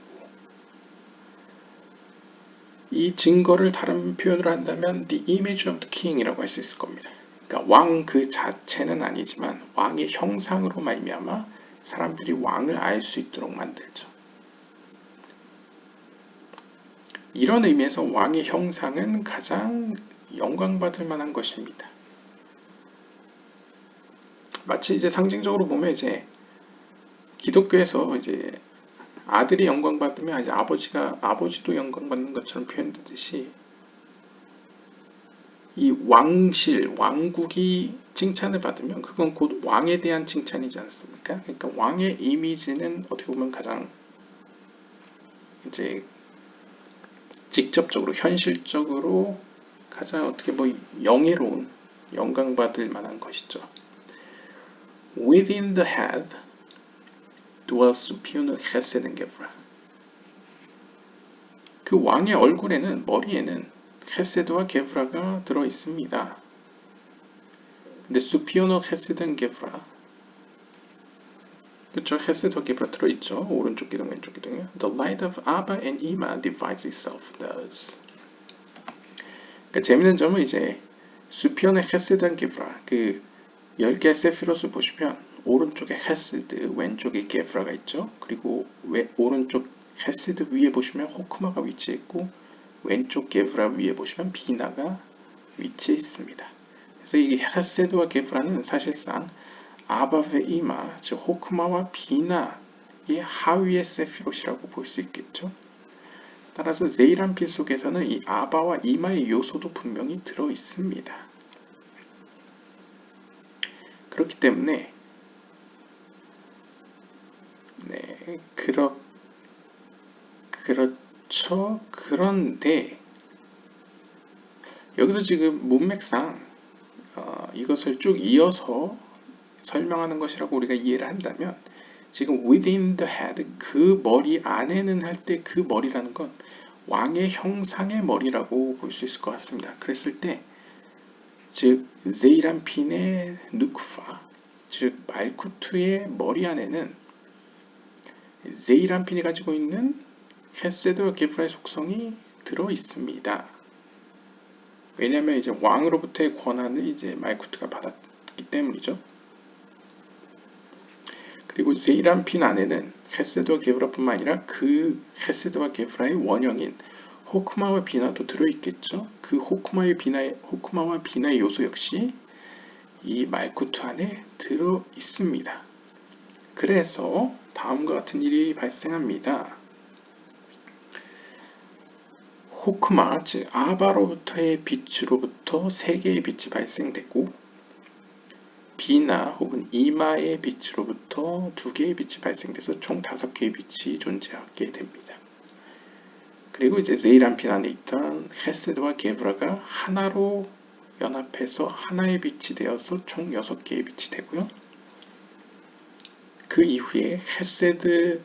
이 증거를 다른 표현으로 한다면 the image of the king 이라고 할 수 있을 겁니다. 그러니까 왕 그 자체는 아니지만 왕의 형상으로 말미암아 사람들이 왕을 알 수 있도록 만들죠. 이런 의미에서 왕의 형상은 가장 영광받을 만한 것입니다. 마치 이제 상징적으로 보면 이제 기독교에서 이제 아들이 영광받으면 이제 아버지도 영광받는 것처럼 표현되듯이 이 왕실, 왕국이 칭찬을 받으면 그건 곧 왕에 대한 칭찬이지 않습니까? 그러니까 왕의 이미지는 어떻게 보면 가장 이제 직접적으로 현실적으로 가장 어떻게 뭐 영예로운 영광받을 만한 것이죠. Within the head dwells superior chesed and gevurah. 그 왕의 얼굴에는 머리에는 헤세드와 게브라가 들어 있습니다. 근데 superior chesed and gevurah, 그렇죠? 헤세드와 게브라 들어 있죠. 오른쪽 기둥, 왼쪽 기둥이요. The light of Abba and Ima divides itself thus. 그러니까 재밌는 점은 이제 superior chesed and gevurah, 그 10개의 세피롯을 보시면 오른쪽에 헤세드, 왼쪽에 게브라가 있죠. 그리고 오른쪽 헤세드 위에 보시면 호크마가 위치해 있고 왼쪽 게브라 위에 보시면 비나가 위치해 있습니다. 그래서 이 헤세드와 게브라는 사실상 아바베 이마, 즉 호크마와 비나의 하위의 세피롯이라고 볼 수 있겠죠. 따라서 제이란핀 속에서는 이 아바와 이마의 요소도 분명히 들어 있습니다. 때문에 네, 그렇죠. 그런데 여기서 지금 문맥상 이것을 쭉 이어서 설명하는 것이라고 우리가 이해를 한다면 지금 within the head 그 머리 안에는 할 때 그 머리라는 건 왕의 형상의 머리라고 볼 수 있을 것 같습니다. 그랬을 때 즉 제이란핀의 누크파 즉 말쿠투의 머리 안에는 제이란핀이 가지고 있는 헤세드와 게프라의 속성이 들어 있습니다. 왜냐하면 이제 왕으로부터의 권한을 이제 말쿠트가 받았기 때문이죠. 그리고 제이란핀 안에는 헤세드와 게브라뿐만 아니라 그 헤세드와 게브라의 원형인 호크마와 비나도 들어있겠죠. 그 호크마와 비나의 요소 역시 이 말쿠트 안에 들어 있습니다. 그래서 다음과 같은 일이 발생합니다. 호크마, 즉 아바로부터의 빛으로부터 3개의 빛이 발생되고 비나 혹은 이마의 빛으로부터 2개의 빛이 발생돼서 총 5개의 빛이 존재하게 됩니다. 그리고 이제 제이란핀 안에 있던 헤세드와 게브라가 하나로 연합해서 하나의 빛이 되어서 총 6개의 빛이 되고요. 그 이후에 헤세드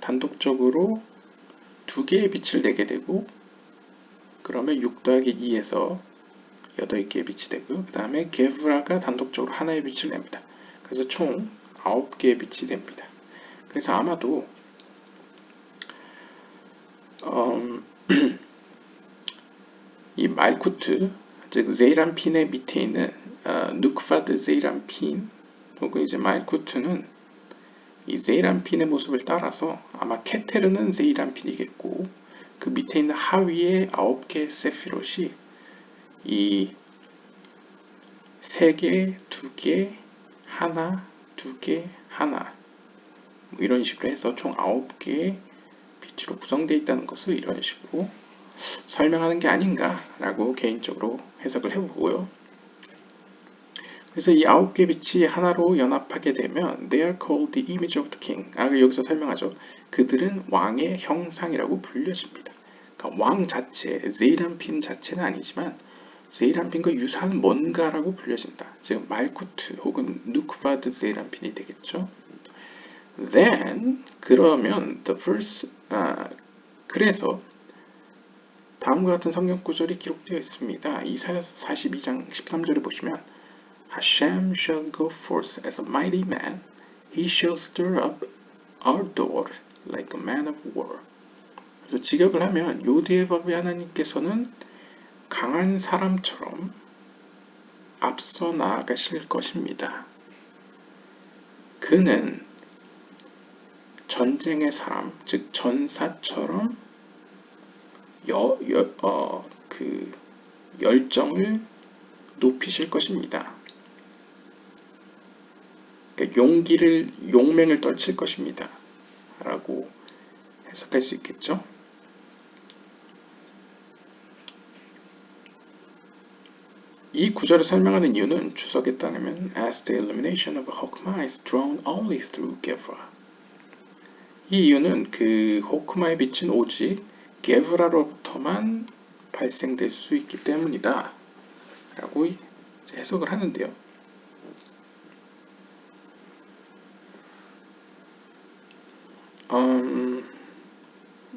단독적으로 2개의 빛을 내게 되고 그러면 6 더하기 2에서 8개의 빛이 되고요. 그 다음에 게브라가 단독적으로 하나의 빛을 냅니다. 그래서 총 9개의 빛이 됩니다. 그래서 아마도 이 말쿠트, 즉 제이란핀의 밑에 있는 누크파드 제이란핀 혹은 이제 말쿠트는 이 제이란핀의 모습을 따라서 아마 케테르는 제이란핀이겠고 그 밑에 있는 하위의 9개의 세피롯이 이 3개, 2개, 하나, 2개, 하나 뭐 이런 식으로 해서 총 9개의 빛으로 구성되어 있다는 것을 이런 식으로 설명하는 게 아닌가라고 개인적으로 해석을 해보고요. 그래서 이 9개 빛이 하나로 연합하게 되면 They are called the image of the king. 여기서 설명하죠. 그들은 왕의 형상이라고 불려집니다. 그러니까 왕 자체, 제이란핀 자체는 아니지만 제이란핀과 유사한 뭔가라고 불려진다. 즉 말쿠트 혹은 누크바드 제이란핀이 되겠죠. Then 그러면 the first 그래서 다음과 같은 성경 구절이 기록되어 있습니다. 이사야 42장 13절에 보시면 Hashem shall go forth as a mighty man. He shall stir up our door like a man of war. 그래서 직역을 하면 요디에바브의 하나님께서는 강한 사람처럼 앞서 나아가실 것입니다. 그는 전쟁의 사람, 즉 전사처럼 그 열정을 높이실 것입니다. 그러니까 용맹을 떨칠 것입니다. 라고 해석할 수 있겠죠. 이 구절을 설명하는 이유는 주석에 따르면 As the illumination of Hokmah is drawn only through Gevra. 이 이유는 그 호크마의 빛은 오직 게브라로부터만 발생될 수 있기 때문이다. 라고 해석을 하는데요.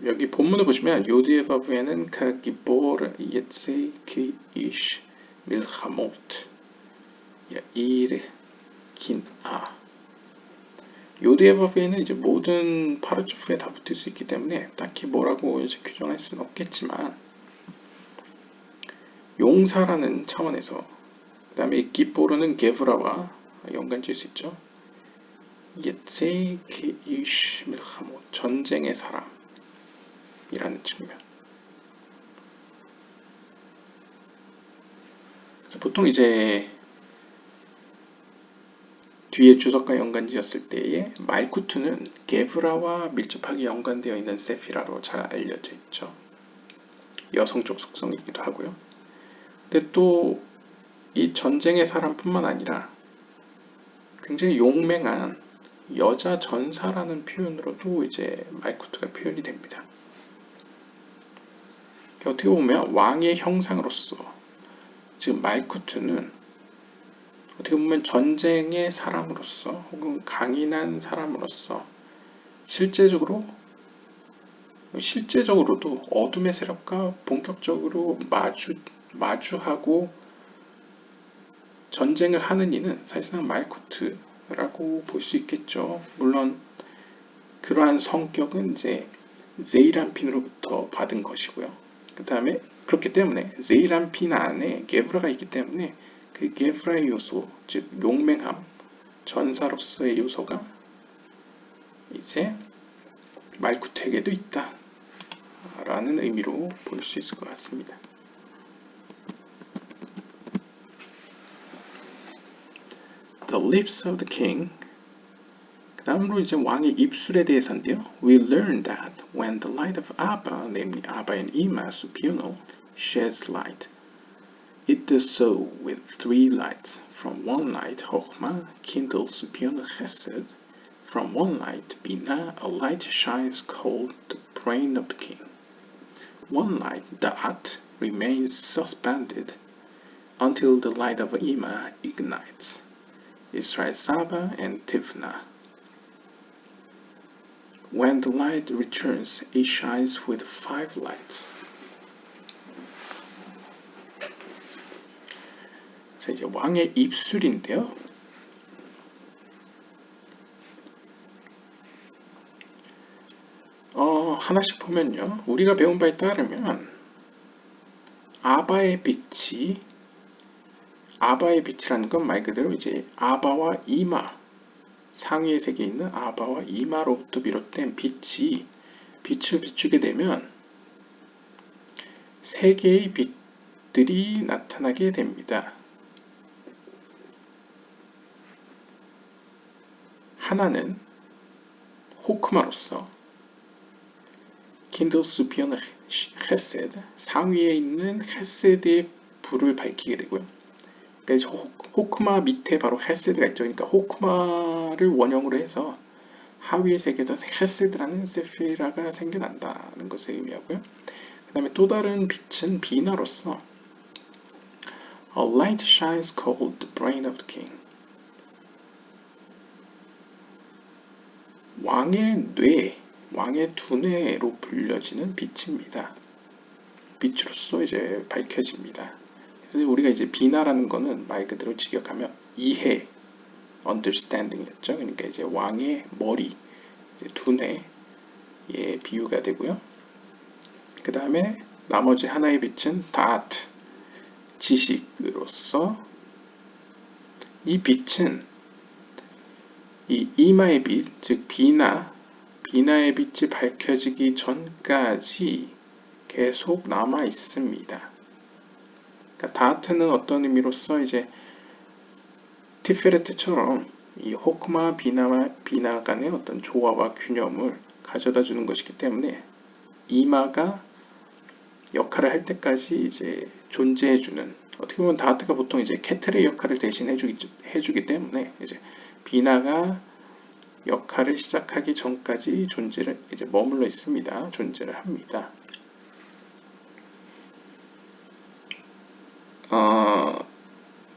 여기 본문을 보시면 요디에바브에는 카기보르 예츠 키이쉬 밀하모트 야일 긴아 요디에바브에는 이제 모든 파르츠프에 다 붙을 수 있기 때문에 딱히 뭐라고 이제 규정할 수는 없겠지만 용사라는 차원에서 그 다음에 기보르는 게브라와 연관지을 수 있죠. 예체 케이쉬 밀하모 전쟁의 사람이라는 측면. 그래서 보통 이제 뒤에 주석과 연관지었을 때에 말쿠트는 게브라와 밀접하게 연관되어 있는 세피라로 잘 알려져 있죠. 여성적 속성이기도 하고요. 근데 또 이 전쟁의 사람뿐만 아니라 굉장히 용맹한 여자 전사라는 표현으로도 이제 말쿠트가 표현이 됩니다. 어떻게 보면 왕의 형상으로서 지금 말쿠트는 어떻게 보면 전쟁의 사람으로서 혹은 강인한 사람으로서 실제적으로도 어둠의 세력과 본격적으로 마주하고 전쟁을 하는 이는 사실상 말쿠트라고 볼 수 있겠죠. 물론 그러한 성격은 이제 제이란핀으로부터 받은 것이고요. 그 다음에 그렇기 때문에 제이란핀 안에 게브라가 있기 때문에 그 게브라의 요소, 즉 용맹함, 전사로서의 요소가 이제 말쿠트에게도 있다 라는 의미로 볼 수 있을 것 같습니다. The lips of the king. 그 다음으로 이제 왕의 입술에 대해서인데요. We learn that when the light of Abba, namely Abba and Ima supernal, sheds light, it does so with three lights. From one light, Chokhmah kindles supernal Chesed. From one light, Binah, a light shines called the brain of the king. One light, Da'at, remains suspended until the light of Ima ignites. Israel Saba and Tifna. When the light returns, it shines with five lights. 자, 이제 왕의 입술인데요. 하나씩 보면요. 우리가 배운 바에 따르면 아바의 빛이라는 건 말 그대로 이제 아바와 이마, 상위의 세계에 있는 아바와 이마로부터 비롯된 빛을 비추게 되면 세 개의 빛들이 나타나게 됩니다. 하나는 호크마로서 kindles superior chesed, 상위에 있는 헤세드의 불을 밝히게 되고요. 그러니까 호크마 밑에 바로 헤세드가 있죠. 그러니까 호크마를 원형으로 해서 하위의 세계에서 헤세드라는 세피라가 생겨난다는 것을 의미하고요. 그 다음에 또 다른 빛은 비나로서 A light shines called the brain of the king. 왕의 두뇌로 불려지는 빛입니다. 빛으로서 이제 밝혀집니다. 그래서 우리가 이제 비나라는 거는 말 그대로 직역하면 이해, understanding이었죠. 그러니까 이제 왕의 머리, 두뇌의 비유가 되고요. 그 다음에 나머지 하나의 빛은 da'at, 지식으로서 이 빛은 이 이마의 빛, 즉 비나의 빛이 밝혀지기 전까지 계속 남아 있습니다. 그러니까 다트는 어떤 의미로서 이제 티페레트처럼 이 호크마 비나 간의 어떤 조화와 균형을 가져다 주는 것이기 때문에 이마가 역할을 할 때까지 이제 존재해주는, 어떻게 보면 다트가 보통 이제 캐틀의 역할을 대신 해주기 때문에 이제 비나가 역할을 시작하기 전까지 존재를 이제 머물러 있습니다. 존재를 합니다.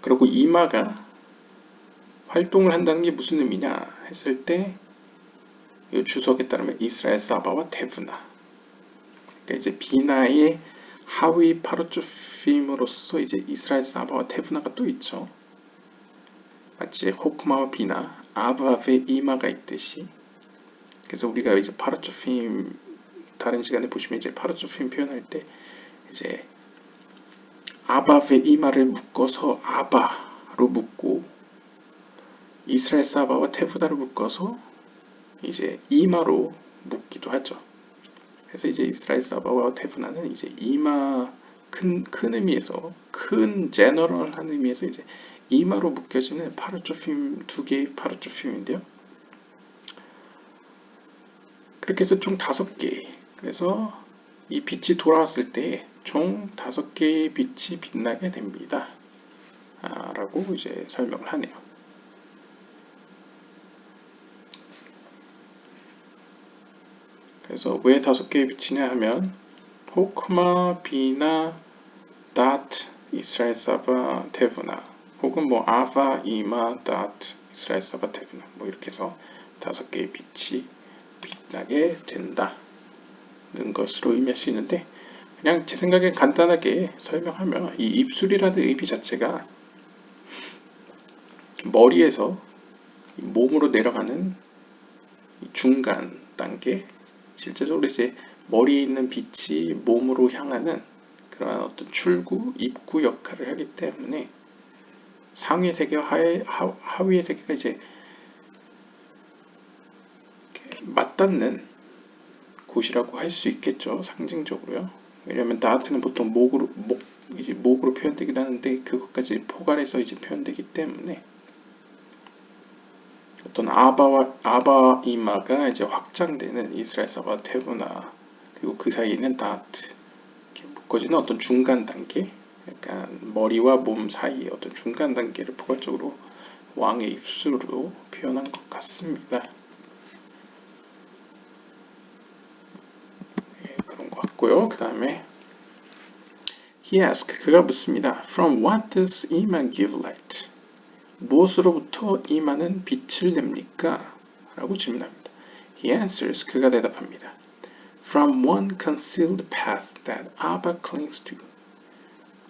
그리고 이마가 활동을 한다는 게 무슨 의미냐 했을 때 이 주석에 따르면 이스라엘 사바와 테브나, 그러니까 이제 비나의 하위 파르초핌으로서 이제 이스라엘 사바와 테브나가 또 있죠. 마치 호크마와 비나, 아바의 이마가 있듯이. 그래서 우리가 이제 파르초핌 다른 시간에 보시면 이제 파르초핌 표현할 때 이제 아바의 이마를 묶어서 아바로 묶고 이스라엘 사바와 테브나를 묶어서 이제 이마로 묶기도 하죠. 그래서 이제 이스라엘 사바와 테브나는 이제 이마 큰 의미에서 큰 제너럴한 의미에서 이제 이마로 묶여지는 파르초핌 두 개의 파르초핌인데요. 그렇게 해서 총 5개. 그래서 이 빛이 돌아왔을 때 총 5개의 빛이 빛나게 됩니다. 라고 이제 설명을 하네요. 그래서 왜 5개의 빛이냐 하면 호크마, 비나, 닷, 이스라엘 사바, 테브나 혹은 뭐 아바, 이마, 닷, 이스라엘 사바, 테브나 뭐 이렇게 해서 5개의 빛이 빛나게 된다는 것으로 의미할 수 있는데 그냥 제 생각에 간단하게 설명하면 이 입술이라는 의미 자체가 머리에서 몸으로 내려가는 중간 단계, 실제적으로 이제 머리에 있는 빛이 몸으로 향하는 그런 어떤 출구, 입구 역할을 하기 때문에 상위의 세계와 하위의 세계가 이제 맞닿는 곳이라고 할 수 있겠죠, 상징적으로요. 왜냐하면 다트는 보통 목으로 표현되기도 하는데 그것까지 포괄해서 이제 표현되기 때문에 어떤 아바 이마가 이제 확장되는 이스라엘 사바 테브나 그리고 그 사이에 있는 다트 이렇게 묶어지는 어떤 중간 단계, 약간 머리와 몸 사이의 어떤 중간 단계를 포괄적으로 왕의 입술로 표현한 것 같습니다. 네, 그런 것 같고요. 그 다음에 He asked, 그가 묻습니다. From what does Iman give light? 무엇으로부터 이만은 빛을 냅니까? 라고 질문합니다. He answers, 그가 대답합니다. From one concealed path that Abba clings to.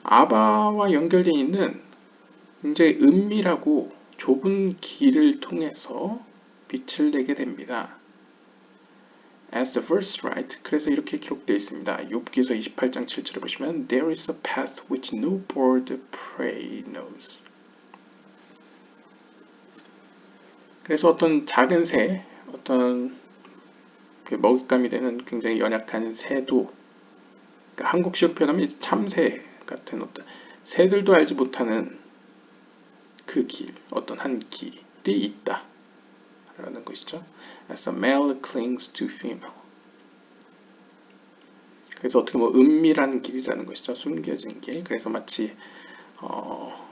아바와 연결되어 있는 굉장히 은밀하고 좁은 길을 통해서 빛을 내게 됩니다. As the verse writes, 그래서 이렇게 기록되어 있습니다. 욥기서 28장 7절을 보시면 There is a path which no bird of prey knows. 그래서 어떤 작은 새, 어떤 먹잇감이 되는 굉장히 연약한 새도, 그러니까 한국식으로 표현하면 참새 같은 어떤 새들도 알지 못하는 그 길, 어떤 한 길이 있다 라는 것이죠. As a male clings to female. 그래서 어떻게 뭐 은밀한 길이라는 것이죠. 숨겨진 길. 그래서 마치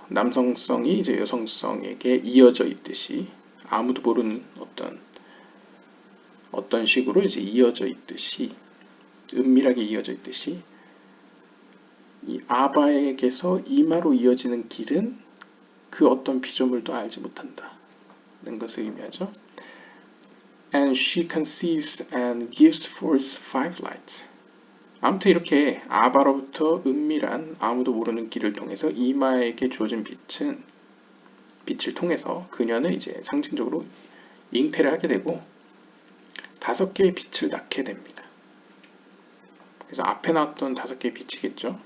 남성성이 이제 여성성에게 이어져 있듯이 아무도 모르는 어떤 식으로 이제 이어져 있듯이 은밀하게 이어져 있듯이 이 아바에게서 이마로 이어지는 길은 그 어떤 피조물도 알지 못한다는 것을 의미하죠. And she conceives and gives forth 5 lights. 아무튼 이렇게 아바로부터 은밀한 아무도 모르는 길을 통해서 이마에게 주어진 빛을 통해서 그녀는 이제 상징적으로 잉태를 하게 되고 5개의 빛을 낳게 됩니다. 그래서 앞에 나왔던 5개의 빛이겠죠.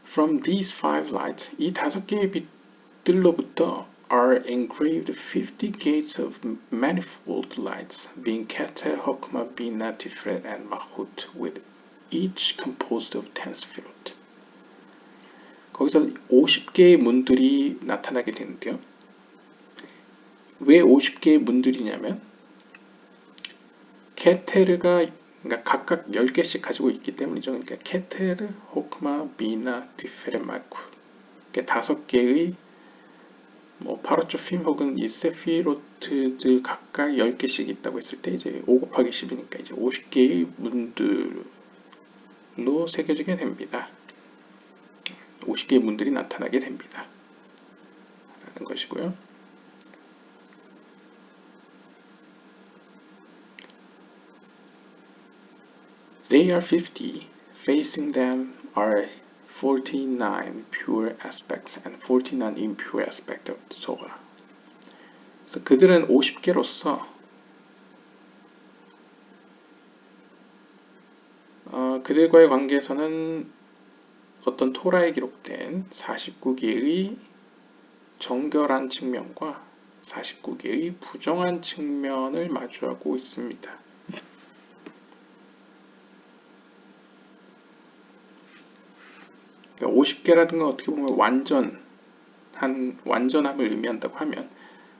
From these 5 lights, 이 5개의 빛들로부터 are engraved 50 gates of manifold lights, being Keter, Hokmah, Bina, Tiferet, and Malchut, with each composed of 10 sefirot. 거기서 50개의 문들이 나타나게 되는데요. 왜 50개의 문들이냐면 케테르가 그러니까 각각 10개씩 가지고 있기 때문이죠. 그러니까 케테르, 호크마, 비나, 티페레, 말쿠 이렇게 5개의 뭐 파라초핌 혹은 이 세피로트들 각각 10개씩 있다고 했을 때 이제 5 곱하기 10이니까 이제 50개의 문들로 새겨지게 됩니다. 50개의 문들이 나타나게 됩니다. 라는 것이고요. They are 50. Facing them are 49 pure aspects and 49 impure aspects of the Torah. 그래서 그들은 50개로서 그들과의 관계에서는 어떤 토라에 기록된 49개의 정결한 측면과 49개의 부정한 측면을 마주하고 있습니다. 50개라는 건 어떻게 보면 완전함을 의미한다고 하면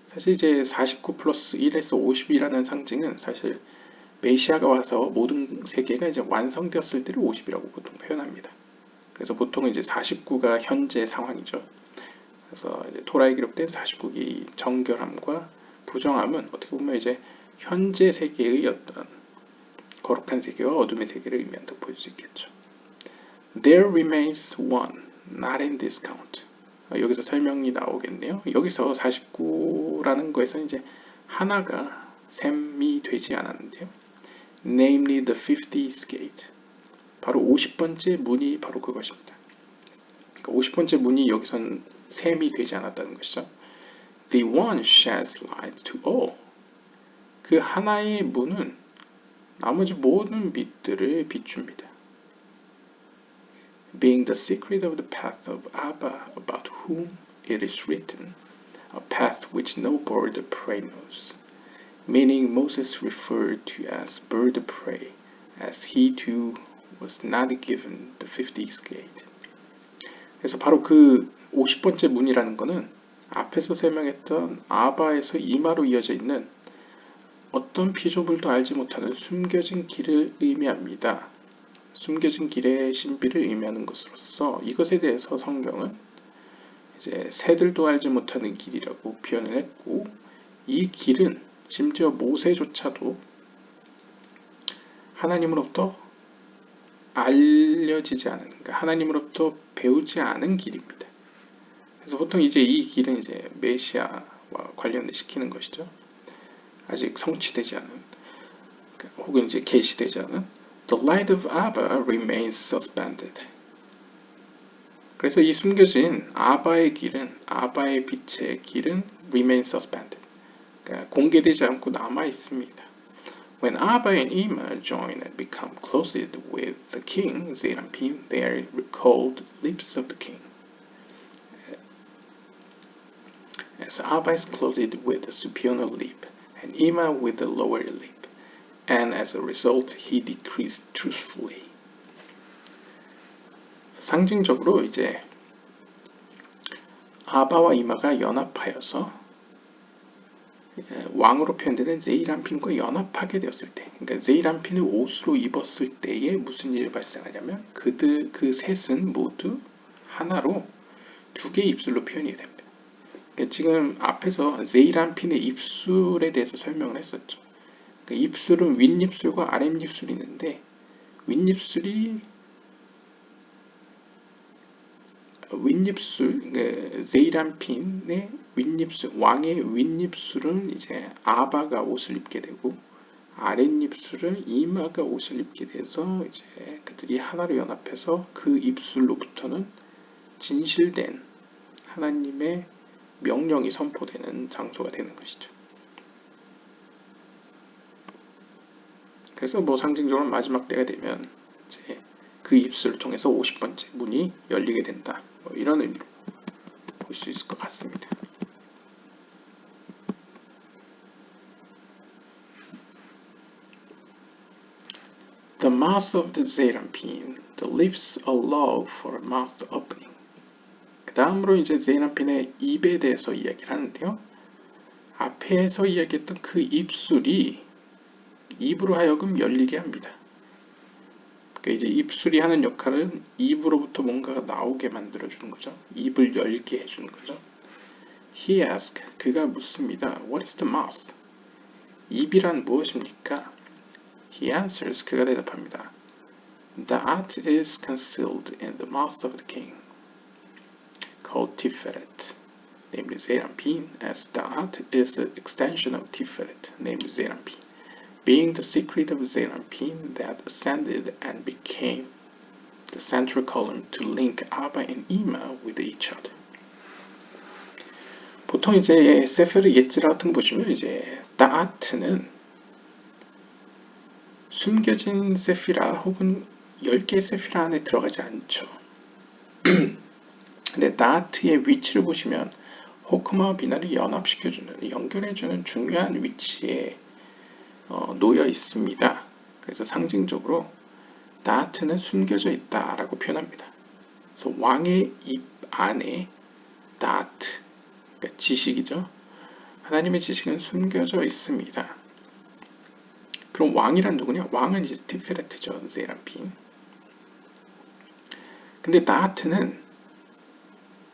사실 이제 49 플러스 1에서 50이라는 상징은 사실 메시아가 와서 모든 세계가 이제 완성되었을 때를 50이라고 보통 표현합니다. 그래서 보통 이제 49가 현재 상황이죠. 그래서 이제 토라에 기록된 49개의 정결함과 부정함은 어떻게 보면 이제 현재 세계의 어떤 거룩한 세계와 어둠의 세계를 의미한다고 볼 수 있겠죠. There remains one, not in this count. 여기서 설명이 나오겠네요. 여기서 49라는 거에서 이제 하나가 셈이 되지 않았는데요. Namely the 50th gate. 바로 50번째 문이 바로 그것입니다. 그러니까 50번째 문이 여기선 셈이 되지 않았다는 것이죠. The one sheds light to all. 그 하나의 문은 나머지 모든 빛들을 비춥니다. Being the secret of the path of Abba, about whom it is written, a path which no bird of prey knows. Meaning Moses referred to as bird of prey, as he too was not given the 50th gate. 그래서 바로 그 50번째 문이라는 것은 앞에서 설명했던 아바에서 이마로 이어져 있는 어떤 피조물도 알지 못하는 숨겨진 길을 의미합니다. 숨겨진 길의 신비를 의미하는 것으로서 이것에 대해서 성경은 이제 새들도 알지 못하는 길이라고 표현을 했고, 이 길은 심지어 모세조차도 하나님으로부터 알려지지 않은, 그러니까 하나님으로부터 배우지 않은 길입니다. 그래서 보통 이제 이 길은 이제 메시아와 관련을 시키는 것이죠. 아직 성취되지 않은, 혹은 이제 계시되지 않은 The light of Abba remains suspended. 그래서 이 숨겨진 아바의 길은, 아바의 빛의 길은 remains suspended. 그러니까 공개되지 않고 남아 있습니다. When Abba and Ima join and become clothed with the king, Zeranpin, they are called lips of the king. As Abba is clothed with the superior lip, and Ima with the lower lip. And as a result, he decreased truthfully. 상징적으로 이제 아바와 이마가 연합하여서 왕으로 표현되는 제이란핀과 연합하게 되었을 때, 그러니까 제이란핀을 옷으로 입었을 때에 무슨 일이 발생하냐면 그 셋은 모두 하나로 두 개의 입술로 표현이 됩니다. 그러니까 지금 앞에서 제이란핀의 입술에 대해서 설명을 했었죠. 입술은 윗입술과 아랫입술이 있는데 윗입술, 제이란핀의 윗입술, 왕의 윗입술은 이제 아바가 옷을 입게 되고 아랫입술은 이마가 옷을 입게 돼서 이제 그들이 하나로 연합해서 그 입술로부터는 진실된 하나님의 명령이 선포되는 장소가 되는 것이죠. 그래서 뭐 상징적으로 마지막 때가 되면 이제 그 입술을 통해서 50번째 문이 열리게 된다. 뭐 이런 의미로 볼 수 있을 것 같습니다. The mouth of the Zeranpin, the lips allow for a mouth opening. 그 다음으로 이제 제이란핀의 입에 대해서 이야기를 하는데요. 앞에서 이야기했던 그 입술이 입으로 하여금 열리게 합니다. 그러니까 이제 입술이 하는 역할은 입으로부터 뭔가가 나오게 만들어주는 거죠. 입을 열게 해주는 거죠. He asked, 그가 묻습니다. What is the mouth? 입이란 무엇입니까? He answers, 그가 대답합니다. That is concealed in the mouth of the king, called Tiferet, namely Zeranpin, as that is an extension of Tiferet, namely Zeranpin. Being the secret of Zeranpin that ascended and became the central column to link Abba and Ima with each other. 보통 이제 세페르 예지라 같은 거 보시면 이제 다아트는 숨겨진 세피라 혹은 10개의 세피라 안에 들어가지 않죠. 근데 다아트의 위치를 보시면 호크마와 비나를 연합시켜주는, 연결해주는 중요한 위치에 놓여 있습니다. 그래서 상징적으로 다하트는 숨겨져 있다라고 표현합니다. 그래서 왕의 입 안에 다하트, 그러니까 지식이죠. 하나님의 지식은 숨겨져 있습니다. 그럼 왕이란 누구냐? 왕은 이제 티페레트죠, 제란핀. 근데 다하트는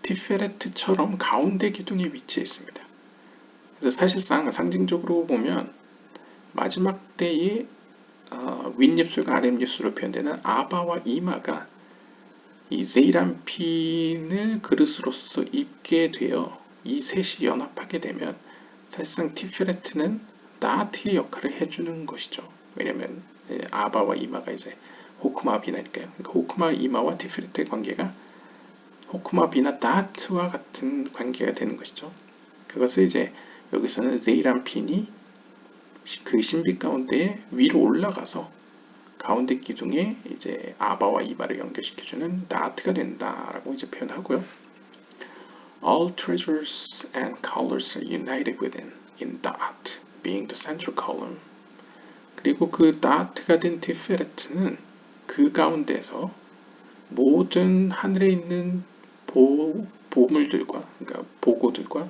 티페레트처럼 가운데 기둥에 위치해 있습니다. 그래서 사실상 상징적으로 보면 마지막 때에 윗입술과 아랫입술로 표현되는 아바와 이마가 이 세이란핀을 그릇으로서 입게 되어 이 셋이 연합하게 되면 사실상 티페레트는 다트의 역할을 해주는 것이죠. 왜냐면 아바와 이마가 이제 호크마 비나니까요. 그러니까 호크마 이마와 티페레트의 관계가 호크마 비나 다트와 같은 관계가 되는 것이죠. 그것을 이제 여기서는 세이란핀이 그 신비 가운데 위로 올라가서 가운데 기둥에 이제 아바와 이마를 연결시켜주는 다트가 된다라고 이제 표현하고요. All treasures and colors are united within in dot, being the central column. 그리고 그 다트가 된 티페레트는 그 가운데서 모든 하늘에 있는 보물들과, 그러니까 보고들과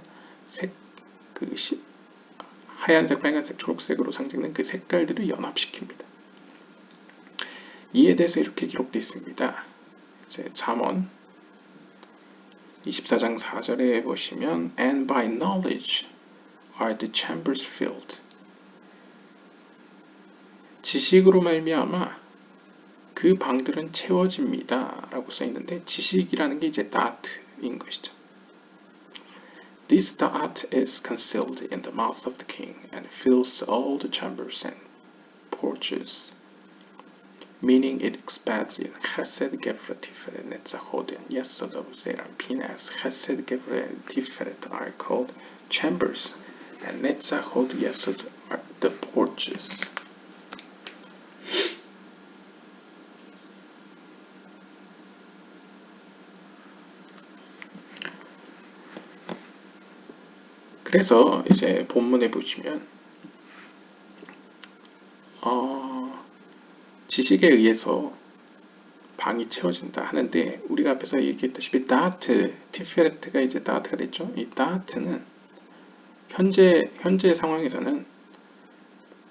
하얀색, 빨간색, 초록색으로 상징된 그 색깔들을 연합시킵니다. 이에 대해서 이렇게 기록되어 있습니다. 이제 잠언 24장 4절에 보시면 And by knowledge are the chambers filled. 지식으로 말미암아 그 방들은 채워집니다 라고 써있는데 지식이라는 게 이제 dot인 것이죠. This dot is concealed in the mouth of the king and fills all the chambers and porches. Meaning it expands in Chesed, Gevurah, Tiferet, Netzachot, and Yesod of Zeranpin, as Chesed, Gevurah, and Tiferet are called chambers, and Netzachot, Yesod are the porches. 그래서 이제 본문에 보시면 지식에 의해서 방이 채워진다 하는데 우리가 앞에서 얘기했다시피 다트, 티페레트가 이제 다트가 됐죠. 이 다트는 현재 상황에서는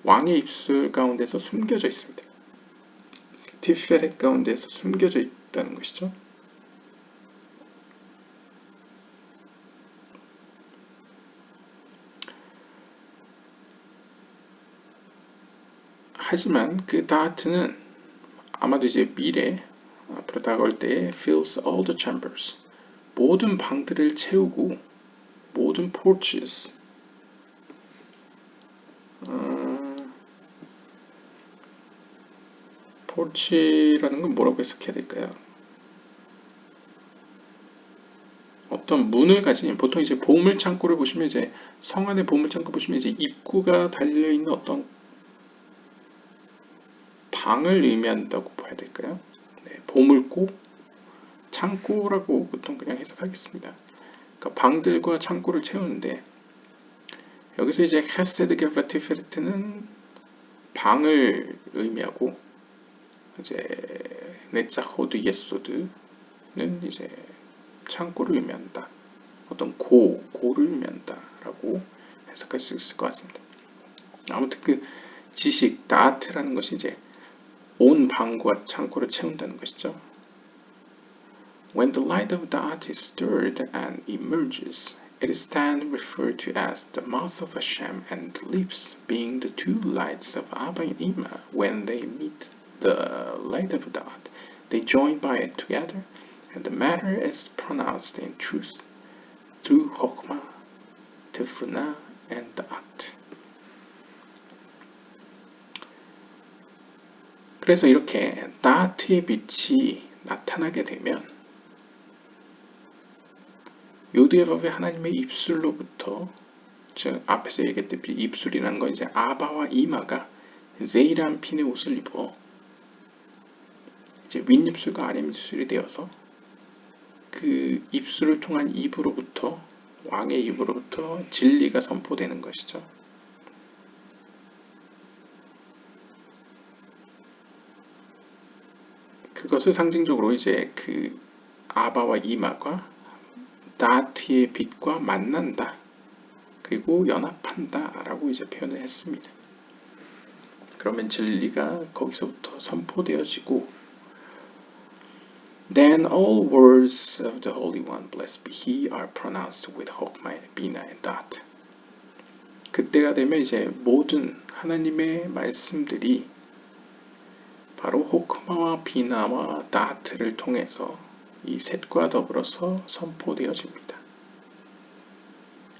왕의 입술 가운데서 숨겨져 있습니다. 티페레트 가운데서 숨겨져 있다는 것이죠. 하지만 그 다트는 아마도 이제 미래 앞으로 다가올 때에 fills all the chambers 모든 방들을 채우고 모든 porches porch라는 건 뭐라고 해석해야 될까요? 어떤 문을 가진 보통 이제 보물 창고를 보시면 이제 성 안의 보물 창고 보시면 이제 입구가 달려 있는 어떤 방을 의미한다고 봐야 될까요? 네, 보물고 창고라고 보통 그냥 해석하겠습니다. 그러니까 방들과 창고를 채우는데 여기서 이제 헤세드 게브라 티페르트는 방을 의미하고 이제 네자호드 예소드는 이제 창고를 의미한다. 어떤 고를 의미한다라고 해석할 수 있을 것 같습니다. 아무튼 그 지식 다트라는 것이 이제 온 방과 창고를 채운다는 것이죠. When the light of dot is stirred and emerges, it is then referred to as the mouth of Hashem and the lips, being the two lights of Abba and Ima. When they meet the light of dot, they join by it together, and the matter is pronounced in truth through Chokmah, Tefuna, and dot. 그래서 이렇게 다트의 빛이 나타나게 되면 요드의 법의 하나님의 입술로부터 즉 앞에서 얘기했듯이 입술이라는 건 이제 아바와 이마가 세이란핀의 옷을 입어 이제 윗입술과 아랫입술이 되어서 그 입술을 통한 입으로부터 왕의 입으로부터 진리가 선포되는 것이죠. 그것을 상징적으로 이제 그 아바와 이마가 다트의 빛과 만난다. 그리고 연합한다 라고 이제 표현을 했습니다. 그러면 진리가 거기서부터 선포되어지고 Then all words of the Holy One, blessed be He, are pronounced with Chokmah, Bina, and Dat. 그때가 되면 이제 모든 하나님의 말씀들이 바로 호크마와 비나와 다트를 통해서 이 셋과 더불어서 선포되어집니다.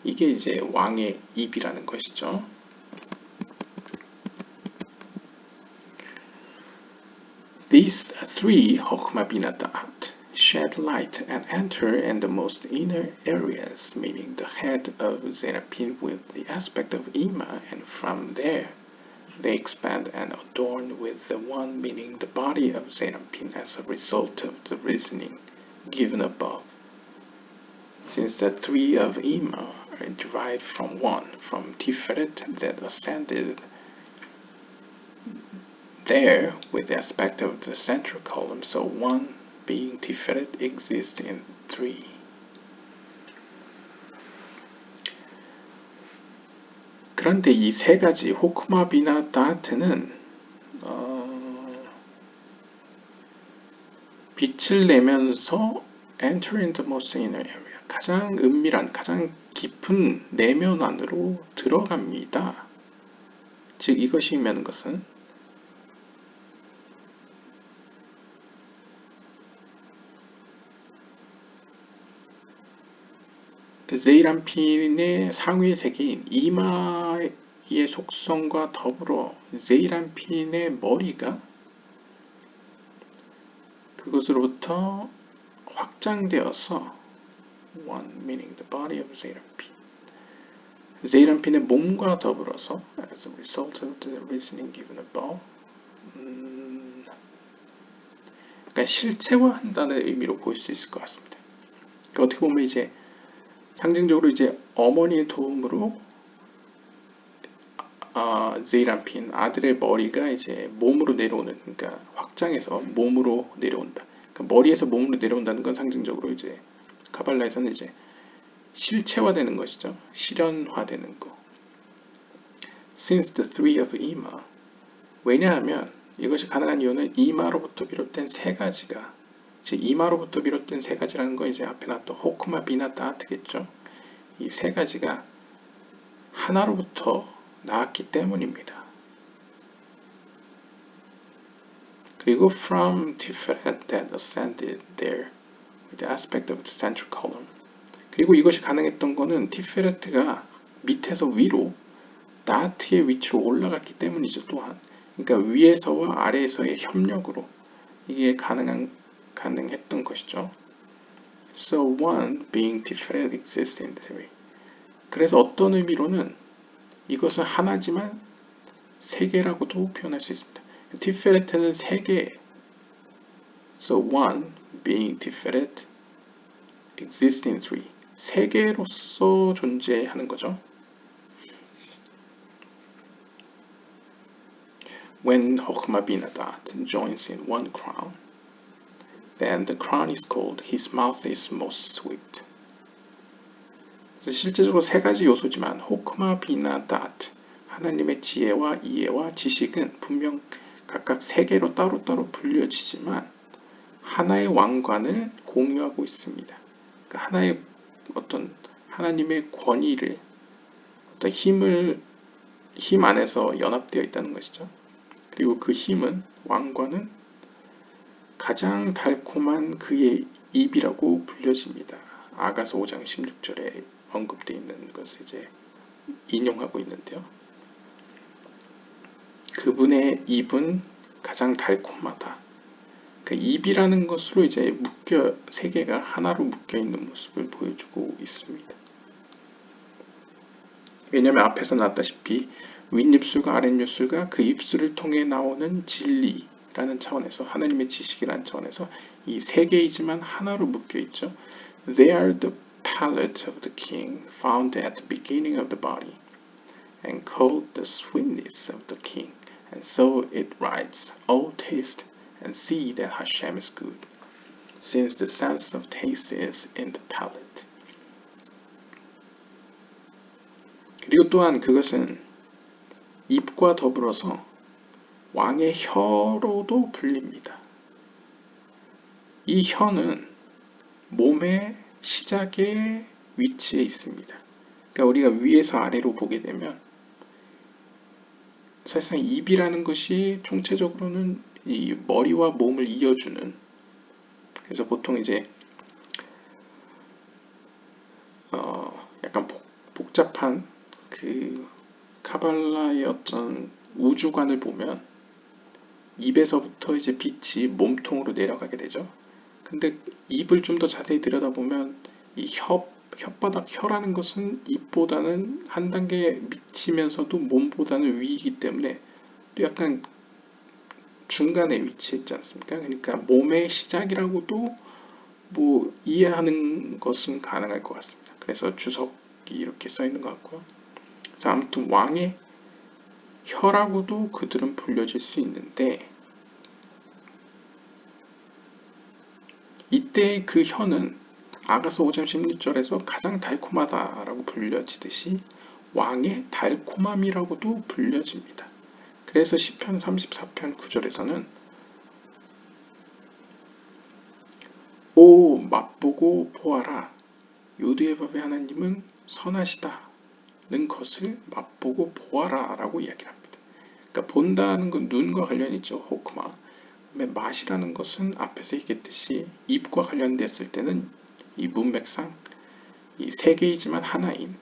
이게 이제 왕의 입이라는 것이죠. These three Chokhmah Bina Da'at shed light and enter in the most inner areas, meaning the head of Zerapin with the aspect of Ima, and from there they expand and adorn with the one, meaning the body of Zerapin, as a result of the reasoning given above. Since the three of Ima are derived from one, from Tiferet that ascended there with the aspect of the central column, so one being Tiferet exists in three. 그런데 이 세 가지 호크마, 비나, 다트는 빛을 내면서 enter in the most inner area, 가장 은밀한, 가장 깊은 내면 안으로 들어갑니다. 즉 이것이 의미하는 것은 제이란핀의 상위 세계인 이마의 속성과 더불어 제이란핀의 머리가 그것으로부터 확장되어서 one, meaning the body of 제이란핀, 제이란핀의 몸과 더불어서 as a result of the reasoning given above, 그러니까 실체화한다는 의미로 볼 수 있을 것 같습니다. 그러니까 어떻게 보면 이제 상징적으로 이제 어머니의 도움으로 제이란핀 아들의 머리가 이제 몸으로 내려오는, 그러니까 확장해서 몸으로 내려온다. 그러니까 머리에서 몸으로 내려온다는 건 상징적으로 이제 카발라에서는 이제 실체화되는 것이죠. 실현화되는 거. Since the three of Ima, 왜냐하면 이것이 가능한 이유는 이마로부터 비롯된 세 가지가, 즉 이마로부터 비롯된 세 가지라는 건 이제 앞에 나왔던 호크마, 비나, 다트겠죠. 이 세 가지가 하나로부터 나왔기 때문입니다. 그리고 from Tiferet that ascended there with the aspect of the central column. 그리고 이것이 가능했던 거는 티페레트가 밑에서 위로 다트의 위치로 올라갔기 때문이죠. 또한 그러니까 위에서와 아래에서의 협력으로 이게 가능했던 것이죠. So one being Tiferet exists in three. 그래서 어떤 의미로는 이것은 하나지만 세 개라고도 표현할 수 있습니다. 티페레트는 세 개. So one being Tiferet exists in three. 세 개로서 존재하는 거죠. When Chokhmah Bina Dat joins in one crown, then the crown is called His mouth is most sweet. 실제적으로 세 가지 요소지만 호크마, 비나, 다트, 하나님의 지혜와 이해와 지식은 분명 각각 세 개로 따로따로 분류어지지만 하나의 왕관을 공유하고 있습니다. 그러니까 하나의 어떤 하나님의 권위를, 어떤 힘 안에서 연합되어 있다는 것이죠. 그리고 그 힘은, 왕관은 가장 달콤한 그의 입이라고 불려집니다. 아가서 5장 16절에 언급되어 있는 것을 이제 인용하고 있는데요. 그분의 입은 가장 달콤하다. 그 입이라는 것으로 이제 세 개가 하나로 묶여 있는 모습을 보여주고 있습니다. 왜냐하면 앞에서 나왔다시피 윗입술과 아랫입술과 그 입술을 통해 나오는 진리라는 차원에서, 하나님의 지식이라는 차원에서 이 세 개이지만 하나로 묶여 있죠. They are the palate of the king, found at the beginning of the body, and called the sweetness of the king. And so it writes, "Oh, taste and see that Hashem is good," since the sense of taste is in the palate. 그리고 또한 그것은 입과 더불어서 왕의 혀로도 불립니다. 이 혀는 몸의 시작에 위치해 있습니다. 그러니까 우리가 위에서 아래로 보게 되면 사실상 입이라는 것이 총체적으로는 이 머리와 몸을 이어주는, 그래서 보통 이제 약간 복잡한 그 카발라의 어떤 우주관을 보면 입에서부터 이제 빛이 몸통으로 내려가게 되죠. 근데 입을 좀 더 자세히 들여다보면 이 혓바닥 혀라는 것은 입보다는 한 단계 미치면서도 몸보다는 위이기 때문에 또 약간 중간에 위치했지 않습니까? 그러니까 몸의 시작이라고도 뭐 이해하는 것은 가능할 것 같습니다. 그래서 주석이 이렇게 써 있는 것 같고요. 그래서 아무튼 왕의 혀라고도 그들은 불려질 수 있는데, 이때 그 혀는 아가서 5장 16절에서 가장 달콤하다라고 불려지듯이 왕의 달콤함이라고도 불려집니다. 그래서 시편 34편 9절에서는 오 맛보고 보아라, 요두의 법의 하나님은 선하시다는 것을 맛보고 보아라 라고 이야기를 합니다. 그러니까 본다는 건 눈과 관련이 있죠. 호크마. 맛이라는 것은 앞에서 얘기했듯이 입과 관련됐을 때는 이 문맥상 이 세 개이지만 하나인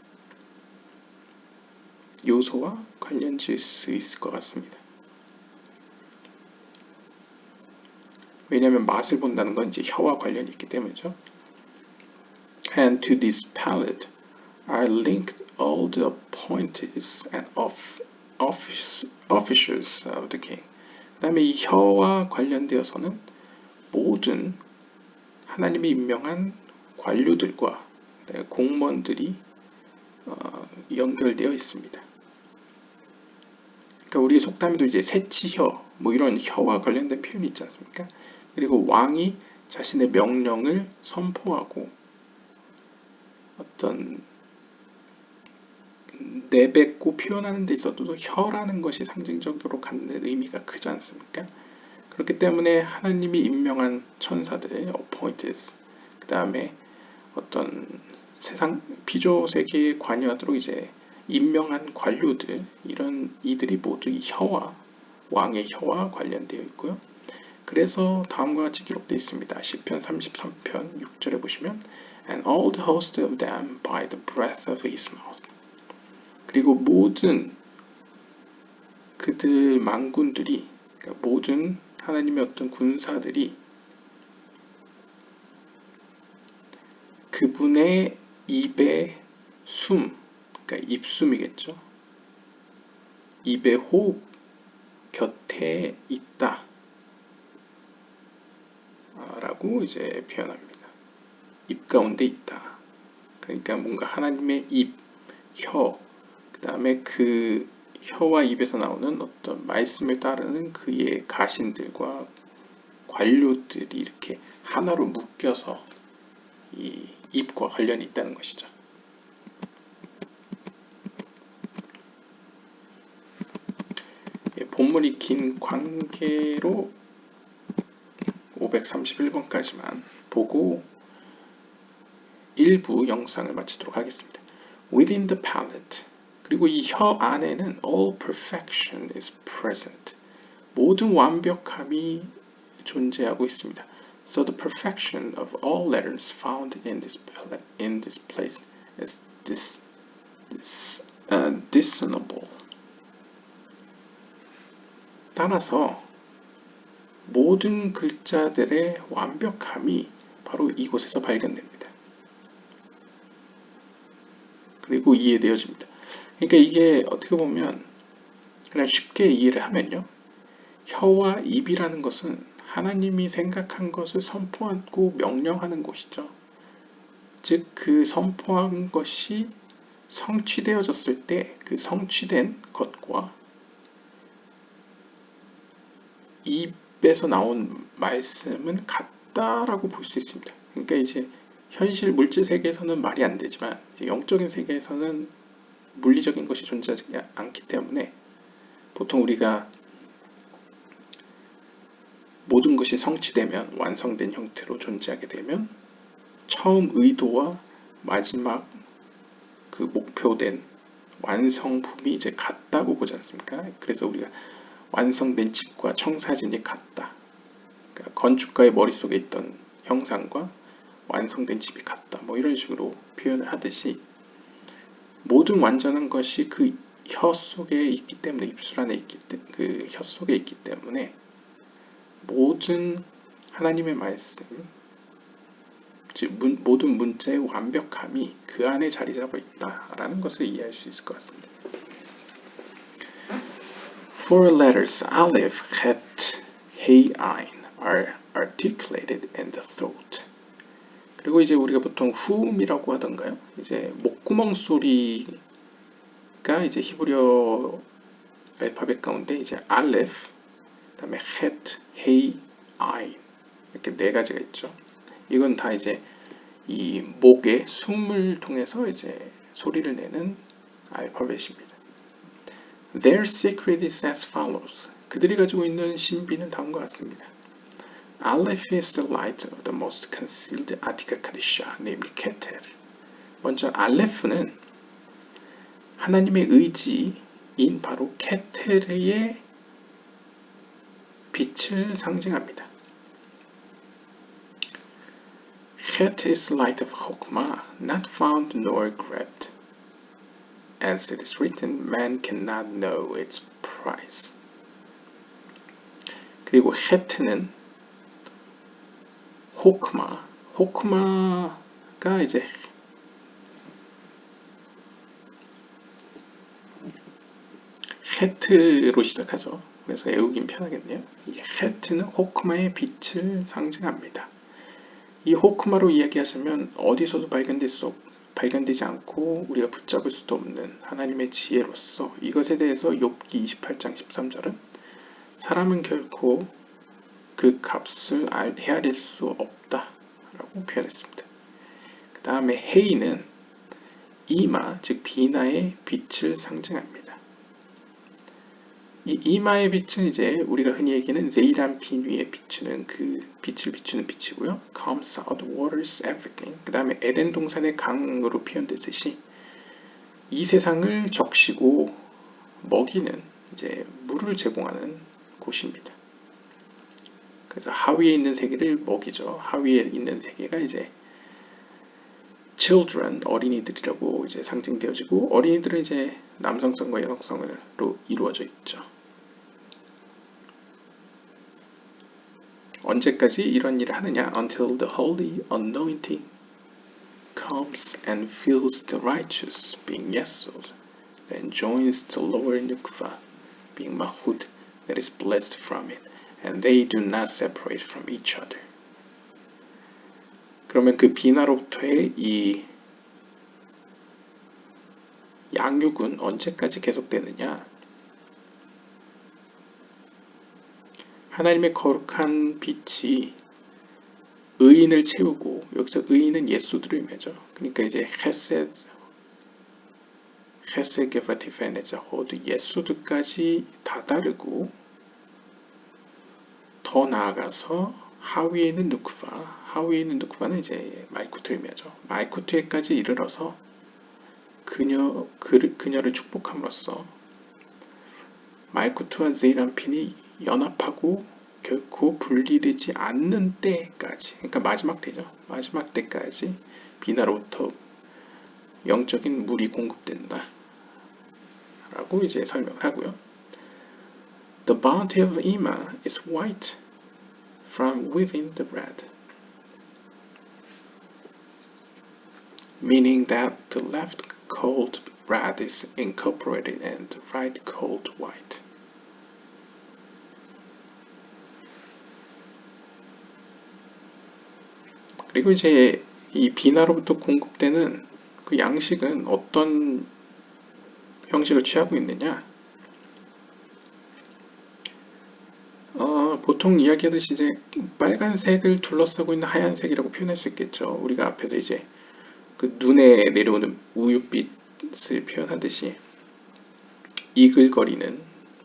요소와 관련질 수 있을 것 같습니다. 왜냐하면 맛을 본다는 건 이제 혀와 관련이 있기 때문이죠. And to this palate are linked all the appointees and officials of the king. 그 다음에 이 혀와 관련되어서는 모든 하나님이 임명한 관료들과 공무원들이 연결되어 있습니다. 그러니까 우리 속담에도 이제 새치혀 뭐 이런 혀와 관련된 표현이 있지 않습니까? 그리고 왕이 자신의 명령을 선포하고 어떤 내뱉고 표현하는 데 있어도 혀라는 것이 상징적으로 갖는 의미가 크지 않습니까? 그렇기 때문에 하나님이 임명한 천사들, appointees, 그 다음에 어떤 세상 피조 세계에 관여하도록 이제 임명한 관료들, 이런 이들이 모두 이 혀와 왕의 혀와 관련되어 있고요. 그래서 다음과 같이 기록되어 있습니다. 시편 33편 6절에 보시면 And all the host of them by the breath of his mouth. 그리고 모든 그들 만군들이, 그러니까 모든 하나님의 어떤 군사들이 그분의 입의 숨, 그러니까 입숨이겠죠. 입의 호흡 곁에 있다 라고 이제 표현합니다. 입 가운데 있다. 그러니까 뭔가 하나님의 입, 혀, 그 다음에 그 혀와 입에서 나오는 어떤 말씀을 따르는 그의 가신들과 관료들이 이렇게 하나로 묶여서 이 입과 관련이 있다는 것이죠. 본문이 긴 관계로 531번까지만 보고 일부 영상을 마치도록 하겠습니다. Within the palate. 그리고 이 혀 안에는 all perfection is present. 모든 완벽함이 존재하고 있습니다. So the perfection of all letters found in this place is discernible. 따라서 모든 글자들의 완벽함이 바로 이곳에서 발견됩니다. 그리고 이해되어집니다. 그러니까 이게 어떻게 보면 그냥 쉽게 이해를 하면요. 혀와 입이라는 것은 하나님이 생각한 것을 선포하고 명령하는 곳이죠. 즉 그 선포한 것이 성취되어졌을 때 그 성취된 것과 입에서 나온 말씀은 같다라고 볼 수 있습니다. 그러니까 이제 현실 물질 세계에서는 말이 안 되지만 이제 영적인 세계에서는 물리적인 것이 존재하지 않기 때문에 보통 우리가 모든 것이 성취되면 완성된 형태로 존재하게 되면 처음 의도와 마지막 그 목표된 완성품이 이제 같다고 보지 않습니까? 그래서 우리가 완성된 집과 청사진이 같다. 그러니까 건축가의 머릿속에 있던 형상과 완성된 집이 같다. 뭐 이런 식으로 표현을 하듯이 모든 완전한 것이 그 혀 속에 있기 때문에 입술 안에 있기 때문에 그 혀 속에 있기 때문에 모든 하나님의 말씀 즉 모든 문자의 완벽함이 그 안에 자리 잡아 있다라는 것을 이해할 수 있을 것 같습니다. Four letters Aleph, Het, Hey, Ain are articulated in the throat. 그리고 이제 우리가 보통 후음이라고 하던가요? 이제 목구멍 소리가 이제 히브리어 알파벳 가운데 이제 Aleph, 그다음에 Het, Hey, Ain 이렇게 네 가지가 있죠. 이건 다 이제 이 목의 숨을 통해서 이제 소리를 내는 알파벳입니다. Their secret is as follows. 그들이 가지고 있는 신비는 다음과 같습니다. Aleph is the light of the most concealed Atika Kadisha, namely Keter. 먼저 알레프는 하나님의 의지인 바로 케테르의 빛을 상징합니다. Het is light of Chokmah, not found nor grabbed. As it is written, man cannot know its price. 그리고 헤트는 호크마가 이제 헤트로 시작하죠. 그래서 외우긴 편하겠네요. 이 헤트는 호크마의 빛을 상징합니다. 이 호크마로 이야기하자면 어디서도 발견되지 않고 우리가 붙잡을 수도 없는 하나님의 지혜로서 이것에 대해서 욥기 28장 13절은 사람은 결코 그 값을 헤아릴 수 없다라고 표현했습니다. 그 다음에 헤이는 이마, 즉 비나의 빛을 상징합니다. 이 이마의 빛은 이제 우리가 흔히 얘기하는 제이란핀 위에 비추는 그 빛을 비추는 빛이고요. comes out, waters everything. 그 다음에 에덴 동산의 강으로 표현되듯이 이 세상을 적시고 먹이는 이제 물을 제공하는 곳입니다. 그래서 하위에 있는 세계를 먹이죠. 하위에 있는 세계가 이제 children, 어린이들이라고 이제 상징되어지고 어린이들은 이제 남성성과 여성성으로 이루어져 있죠. 언제까지 이런 일을 하느냐? Until the holy anointing comes and fills the righteous, being Yesod, then joins the lower Nukva, being Mahud, that is blessed from it, and they do not separate from each other. 그러면 그 비나로부터의 이 양육은 언제까지 계속되느냐? 하나님의 거룩한 빛이 의인을 채우고 여기서 의인은 예수들을 의미하죠. 그러니까 이제 헤세 게브라티페네자 호드 예수들까지 다다르고 더 나아가서 하위에 있는 누크바는 이제 말쿠트를 의미하죠. 말쿠트에까지 이르러서 그녀를 축복함으로써 말쿠트와 제이란핀이 연합하고 결코 분리되지 않는 때까지, 그러니까 마지막 때죠. 마지막 때까지 비나로부터 영적인 물이 공급된다 라고 이제 설명을 하고요. The bounty of Ima is white from within the bread, meaning that the left cold bread is incorporated and the right cold white. 그리고 이제 이 비나로부터 공급되는 그 양식은 어떤 형식을 취하고 있느냐? 보통 이야기하듯이 이제 빨간색을 둘러싸고 있는 하얀색이라고 표현할 수 있겠죠. 우리가 앞에서 이제 그 눈에 내려오는 우윳빛을 표현하듯이 이글거리는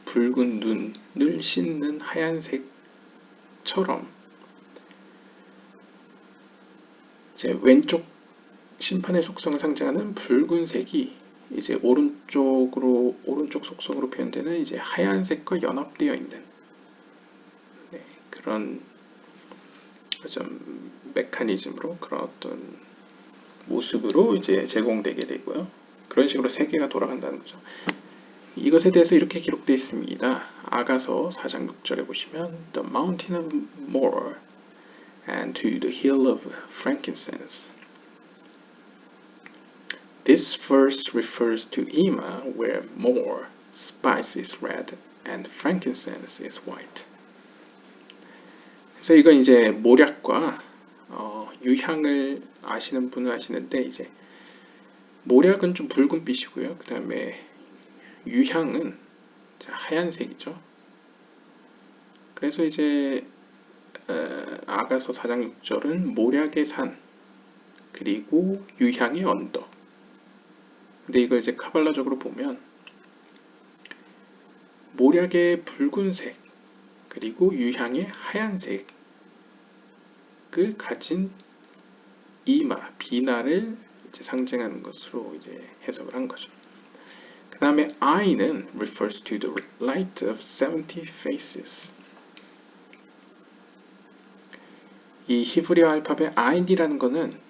붉은 눈을 씻는 하얀색처럼 제 왼쪽 심판의 속성을 상징하는 붉은색이 이제 오른쪽 속성으로 표현되는 이제 하얀색과 연합되어 있는 그런 좀 메커니즘으로 그런 어떤 모습으로 이제 제공되게 되고요. 그런 식으로 세계가 돌아간다는 거죠. 이것에 대해서 이렇게 기록되어 있습니다. 아가서 4장 6절에 보시면 The mountain of myrrh and to the hill of frankincense. This verse refers to Ima, where myrrh, spice is red, and frankincense is white. 그래서 이건 이제 모략과 유향을 아시는 분은 아시는데 이제 모략은 좀 붉은빛이고요. 그 다음에 유향은 하얀색이죠. 그래서 이제 아가서 4장 6절은 모략의 산 그리고 유향의 언덕. 근데 이걸 이제 카발라적으로 보면 모략의 붉은색 그리고 유향의 하얀색을 가진 이마, 비나를 이제 상징하는 것으로 이제 해석을 한 거죠. 그 다음에 I는 refers to the light of 70 faces. 이 히브리어 알파벳 I이라는 거는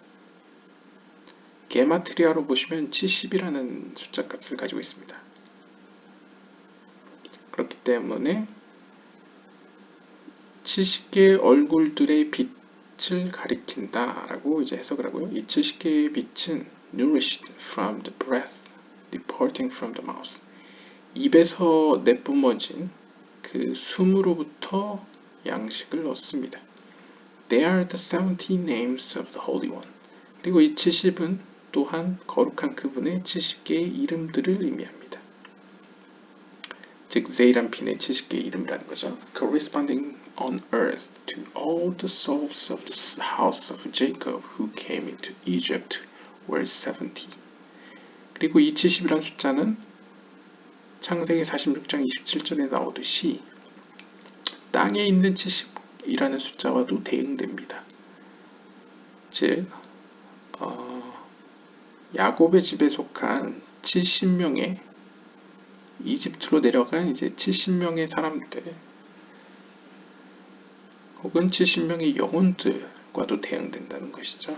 게마트리아로 보시면 70이라는 숫자 값을 가지고 있습니다. 그렇기 때문에 70개의 얼굴들의 빛을 가리킨다 라고 이제 해석을 하고요. 이 70개의 빛은 nourished from the breath departing from the mouth. 입에서 내뿜어진 그 숨으로부터 양식을 얻습니다. They are the 70 names of the Holy One. 그리고 이 70은 또한 거룩한 그분의 70개의 이름들을 의미합니다. 즉 세이람핀의 70개의 이름이라는 거죠. Corresponding on earth to all the souls of the house of Jacob who came into Egypt were 70. 그리고 이 70이라는 숫자는 창세기 46장 27절에 나오듯이 땅에 있는 70이라는 숫자와도 대응됩니다. 즉 야곱의 집에 속한 70명의 이집트로 내려간 이제 70명의 사람들 혹은 70명의 영혼들과도 대응된다는 것이죠.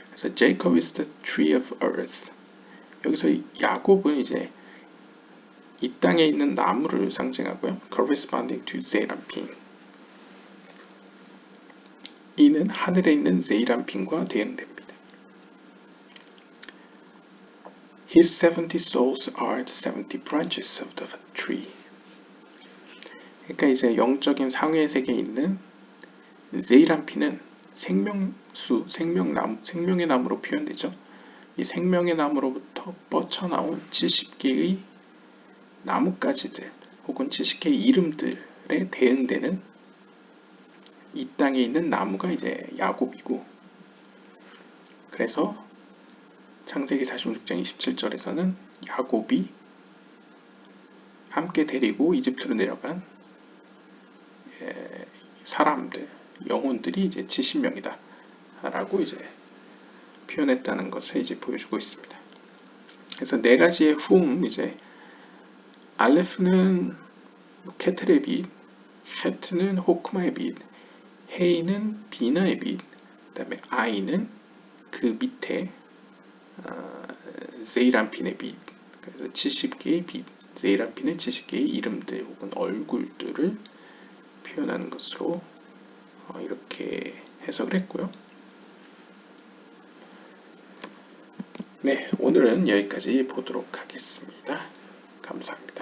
그래서 Jacob is the tree of earth. 여기서 야곱은 이제 이 땅에 있는 나무를 상징하고요. Corresponding to 세이람핀. 이는 하늘에 있는 세이람핀과 대응됩니다. His 70 souls are the 70 branches of the tree. 그러니까 이제 영적인 상회 세계에 있는 세이람핀은 생명수, 생명나무, 생명의 나무로 표현되죠. 이 생명의 나무로부터 뻗쳐나온 70개의 나뭇가지들 혹은 70개의 이름들에 대응되는 이 땅에 있는 나무가 이제 야곱이고, 그래서 창세기 46장 27절에서는 야곱이 함께 데리고 이집트로 내려간 사람들, 영혼들이 이제 70명이다 라고 이제 표현했다는 것을 이제 보여주고 있습니다. 그래서 네 가지의 이제 알레프는 케틀의 빛, 헤트는 호크마의 빛, 헤이는 비나의 빛, 그 다음에 아이는 그 밑에 세이람핀의 빛, 그래서 70개의 빛, 세이람핀의 70개의 이름들 혹은 얼굴들을 표현하는 것으로 이렇게 해석을 했고요. 네, 오늘은 여기까지 보도록 하겠습니다. 감사합니다.